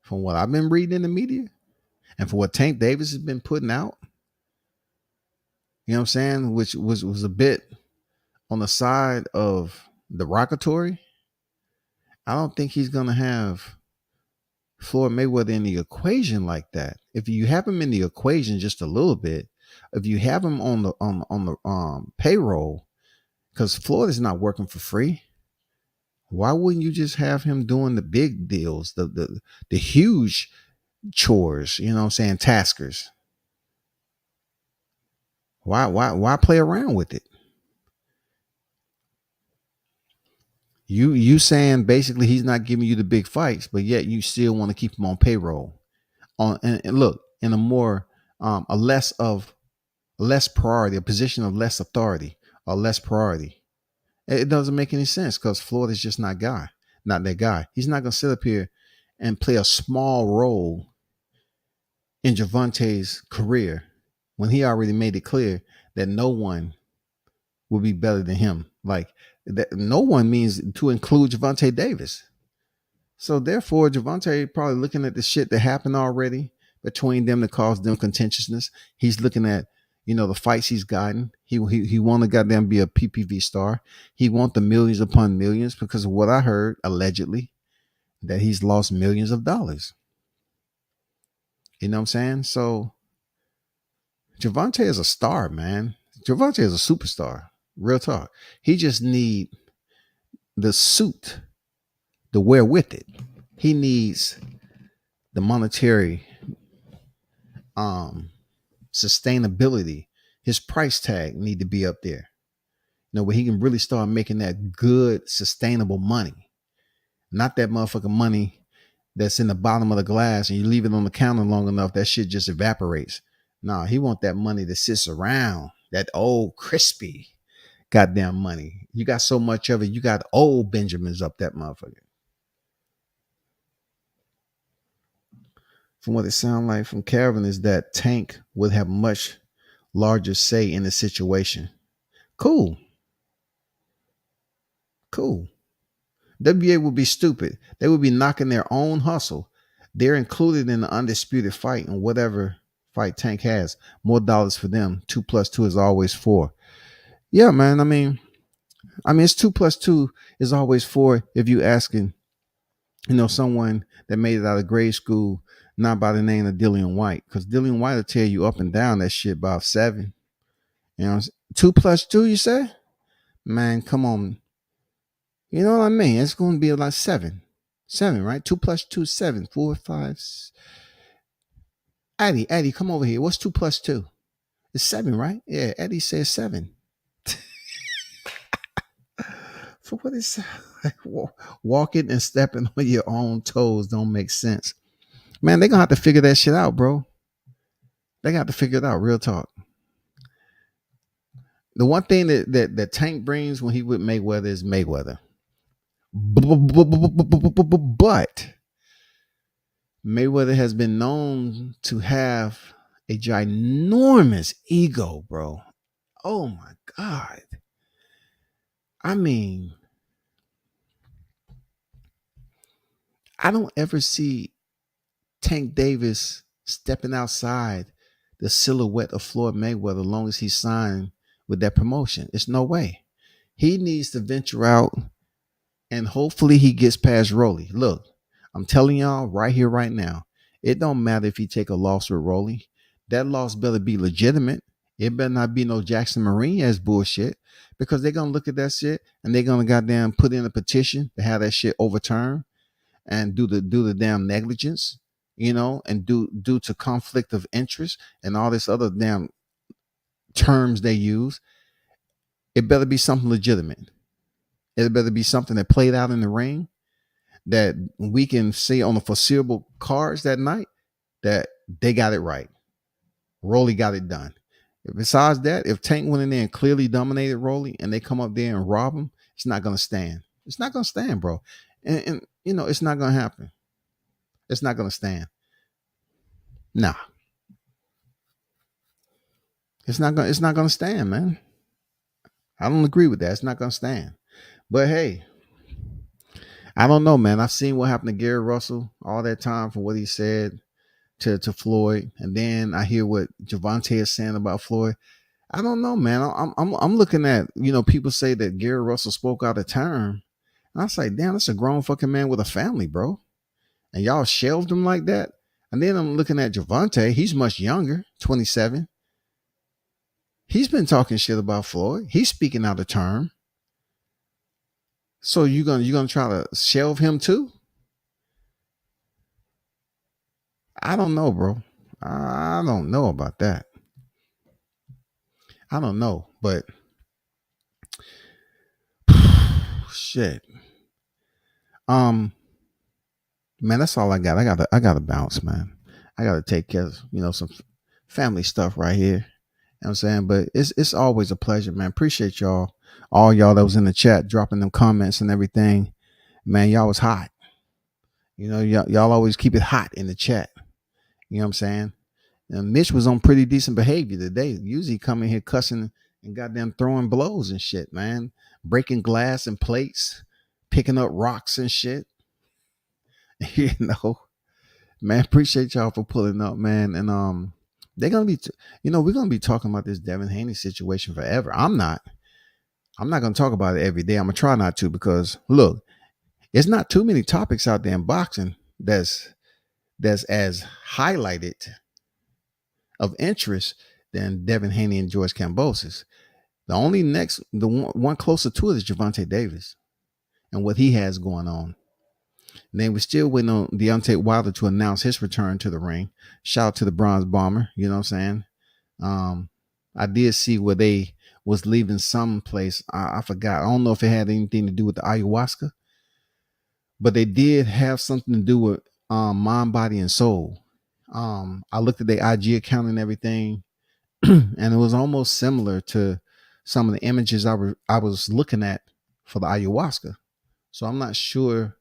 from what I've been reading in the media and for what Tank Davis has been putting out, you know what I'm saying, which was a bit on the side of derogatory, I don't think he's going to have Floyd Mayweather in the equation like that. If you have him in the equation just a little bit, if you have him on the payroll, because Floyd is not working for free, why wouldn't you just have him doing the big deals, the huge chores, you know what I'm saying, taskers? Why play around with it? You saying basically he's not giving you the big fights, but yet you still want to keep him on payroll. And look, in a more a less priority, a position of less authority, or less priority. It doesn't make any sense because Floyd is just not that guy. He's not gonna sit up here and play a small role in Gervonta's career when he already made it clear that no one will be better than him. Like that, no one means to include Gervonta Davis. So therefore, Gervonta probably looking at the shit that happened already between them that caused them contentiousness. He's looking at, the fights he's gotten. He want to goddamn be a PPV star. He want the millions upon millions because of what I heard allegedly that he's lost millions of dollars. You know what I'm saying? So Gervonta is a star, man. Gervonta is a superstar. Real talk. He just need the suit to wear with it. He needs the monetary sustainability. His price tag need to be up there. Where he can really start making that good, sustainable money. Not that motherfucking money that's in the bottom of the glass and you leave it on the counter long enough, that shit just evaporates. Nah, he want that money that sits around, that old crispy goddamn money. You got so much of it, you got old Benjamins up that motherfucker. From what it sounds like from Kevin is that Tank would have much larger say in the situation. Cool. WBA would be stupid. They would be knocking their own hustle. They're included in the undisputed fight and whatever fight Tank has. More dollars for them. 2 + 2 is always 4. Yeah, man. I mean, it's 2 + 2 is always 4 if you asking, someone that made it out of grade school, not by the name of Dillian White. Because Dillian White will tell you up and down that shit about 7. 2 + 2, you say? Man, come on. You know what I mean? It's going to be like 7. 7, right? 2 + 2, 7. 4, 5. Eddie, come over here. What's 2 + 2? It's 7, right? Yeah, Eddie says 7. For what is like, walking and stepping on your own toes don't make sense. Man, they're going to have to figure that shit out, bro. They got to figure it out, real talk. The one thing that Tank brings when he with Mayweather is Mayweather. But Mayweather has been known to have a ginormous ego, bro. Oh my God. I mean, I don't ever see Tank Davis stepping outside the silhouette of Floyd Mayweather as long as he's signed with that promotion. It's no way. He needs to venture out and hopefully he gets past Rolly. Look, I'm telling y'all right here, right now, it don't matter if he take a loss with Rolly. That loss better be legitimate. It better not be no Jackson Marine ass bullshit, because they're going to look at that shit and they're going to goddamn put in a petition to have that shit overturned and do the damn negligence, and due to conflict of interest and all this other damn terms they use. It better be something legitimate. It better be something that played out in the ring that we can see on the foreseeable cards that night that they got it right. Rolly got it done. Besides that, if Tank went in there and clearly dominated Rolly and they come up there and rob him, it's not going to stand. It's not going to stand, bro. And it's not going to happen. It's not going to stand. Nah. It's not going to stand, man. I don't agree with that. It's not going to stand. But hey, I don't know, man. I've seen what happened to Gary Russell all that time for what he said to Floyd, and then I hear what Gervonta is saying about Floyd. I don't know, man. I'm looking at, people say that Gary Russell spoke out of turn. And I say, damn, that's a grown fucking man with a family, bro. And y'all shelved him like that. And then I'm looking at Gervonta. He's much younger, 27. He's been talking shit about Floyd. He's speaking out of turn. So you gonna try to shelve him too? I don't know, bro. I don't know about that. I don't know, but shit. Man, that's all I got. I gotta bounce, man. I gotta take care of, some family stuff right here. You know what I'm saying? But it's always a pleasure, man. Appreciate y'all all y'all that was in the chat dropping them comments and everything. Man, y'all was hot. You know, y'all always keep it hot in the chat. You know what I'm saying? And Mitch was on pretty decent behavior today. Usually come in here cussing and goddamn throwing blows and shit, man. Breaking glass and plates, picking up rocks and shit. You know, man, appreciate y'all for pulling up, man. And they're gonna be, we're gonna be talking about this Devin Haney situation forever. I'm not gonna talk about it every day. I'm gonna try not to, because look, there's not too many topics out there in boxing that's as highlighted of interest than Devin Haney and George Kambosos. The only the one closer to it is Gervonta Davis and what he has going on. And then we're still waiting on Deontay Wilder to announce his return to the ring. Shout out to the Bronze Bomber. You know what I'm saying? I did see where they was leaving some place. I forgot. I don't know if it had anything to do with the ayahuasca, but they did have something to do with mind, body, and soul. I looked at their IG account and everything, and it was almost similar to some of the images I was looking at for the ayahuasca. So I'm not sure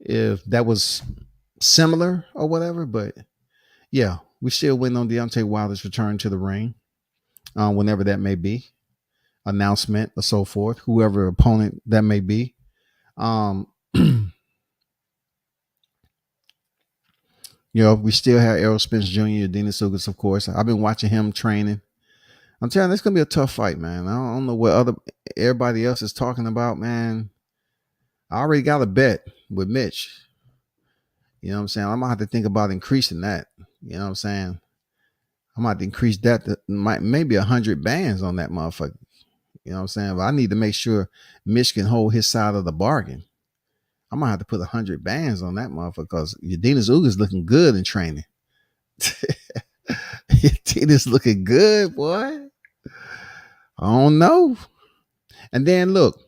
if that was similar or whatever, but yeah, we're still waiting on Deontay Wilder's return to the ring, whenever that may be, announcement or so forth, whoever opponent that may be. We still have Errol Spence Jr., Denis Ugas, of course. I've been watching him training. I'm telling you, it's gonna be a tough fight, man. I don't know what everybody else is talking about, man. I already got a bet with Mitch. You know what I'm saying? I'm gonna have to think about increasing that. You know what I'm saying? I'm gonna have to increase that to maybe 100 bands on that motherfucker. You know what I'm saying? But I need to make sure Mitch can hold his side of the bargain. I'm gonna have to put 100 bands on that motherfucker, because Denis Ugas looking good in training. Denis looking good, boy. I don't know. And then look,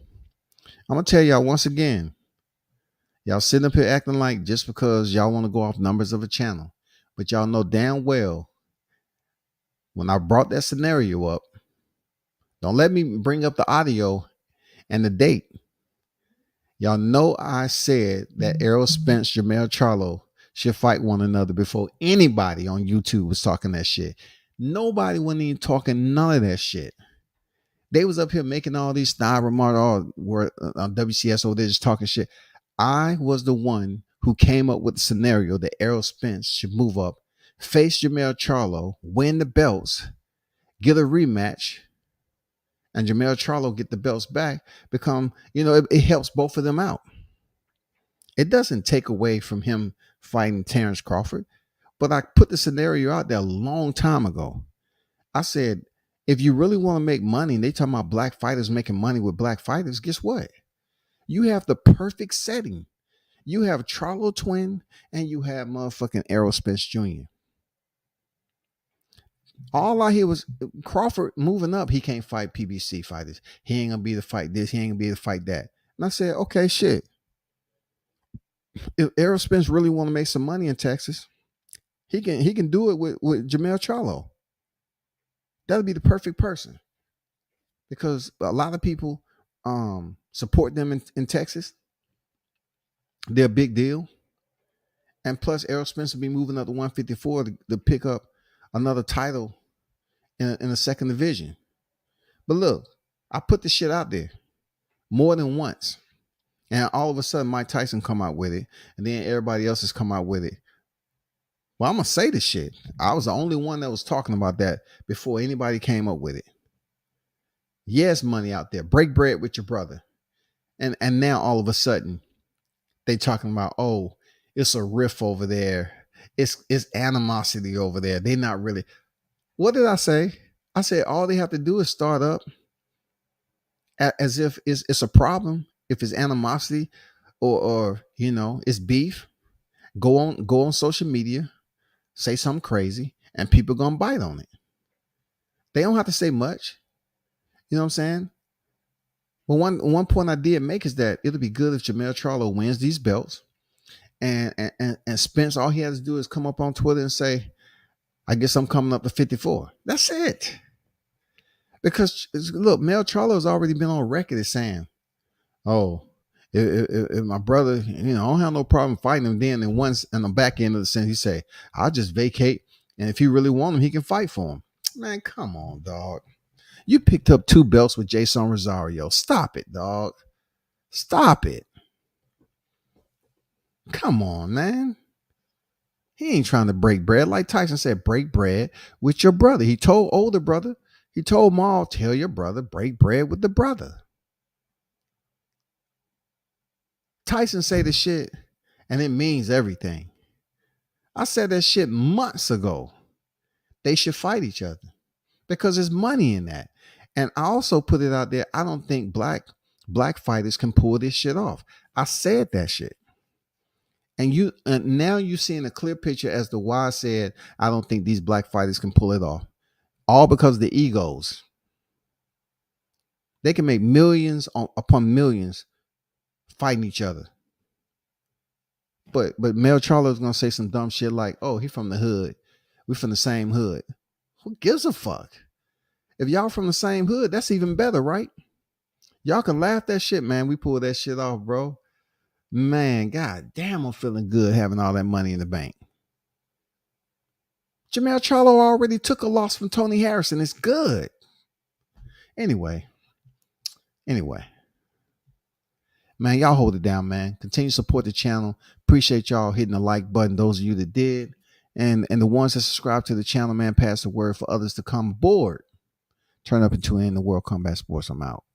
I'm gonna tell y'all once again, y'all sitting up here acting like just because y'all want to go off numbers of a channel, but y'all know damn well when I brought that scenario up, don't let me bring up the audio and the date. Y'all know I said that Errol Spence, Jermell Charlo should fight one another before anybody on YouTube was talking that shit. Nobody wasn't even talking none of that shit. They was up here making all these style remarks, all were on WCSO, they're just talking shit. I was the one who came up with the scenario that Errol Spence should move up, face Jermell Charlo, win the belts, get a rematch, and Jermell Charlo get the belts back, become, it helps both of them out. It doesn't take away from him fighting Terrence Crawford, but I put the scenario out there a long time ago. I said, if you really want to make money, and they talking about black fighters making money with black fighters, guess what? You have the perfect setting. You have Charlo twin and you have motherfucking Errol Spence Jr. All I hear was Crawford moving up. He can't fight PBC fighters. He ain't gonna be able to fight this. He ain't gonna be able to fight that. And I said, okay, shit. If Errol Spence really want to make some money in Texas, he can do it with Jermell Charlo. That'll be the perfect person, because a lot of people support them in Texas. They're a big deal. And plus, Errol Spence will be moving up to 154 to pick up another title in a second division. But look, I put this shit out there more than once. And all of a sudden, Mike Tyson come out with it. And then everybody else has come out with it. Well, I'm going to say this shit. I was the only one that was talking about that before anybody came up with it. Yes, money out there. Break bread with your brother. And now all of a sudden, they talking about, oh, it's a riff over there. It's animosity over there. They're not really. What did I say? I said all they have to do is start up as if it's a problem. If it's animosity or it's beef, go on social media, say something crazy, and people gonna bite on it. They don't have to say much. You know what I'm saying? Well, one point I did make is that it'll be good if Jermell Charlo wins these belts, and Spence, all he has to do is come up on Twitter and say, I guess I'm coming up to 54. That's it. Because look, Mel Charlo's already been on record as saying, "Oh, if my brother, I don't have no problem fighting him." Then in the back end of the sentence, he say, "I'll just vacate, and if he really want him, he can fight for him." Man, come on, dog. You picked up 2 belts with Jason Rosario. Stop it, dog. Stop it. Come on, man. He ain't trying to break bread. Like Tyson said, break bread with your brother. He told older brother, he told Maul, tell your brother, break bread with the brother. Tyson say the shit, and it means everything. I said that shit months ago. They should fight each other because there's money in that. And I also put it out there. I don't think black fighters can pull this shit off. I said that shit. And now you're seeing a clear picture as to why I said I don't think these black fighters can pull it off. All because of the egos. They can make millions upon millions fighting each other. But Mel Charlo's gonna say some dumb shit like, "Oh, he from the hood. We from the same hood." Who gives a fuck? If y'all from the same hood, that's even better, right? Y'all can laugh that shit, man. We pulled that shit off, bro. Man, god damn, I'm feeling good having all that money in the bank. Jermell Charlo already took a loss from Tony Harrison. It's good. Anyway. Man, y'all hold it down, man. Continue to support the channel. Appreciate y'all hitting the like button, those of you that did. And the ones that subscribe to the channel, man, pass the word for others to come aboard. Turn up and tune in to World Combat Sports. I'm out.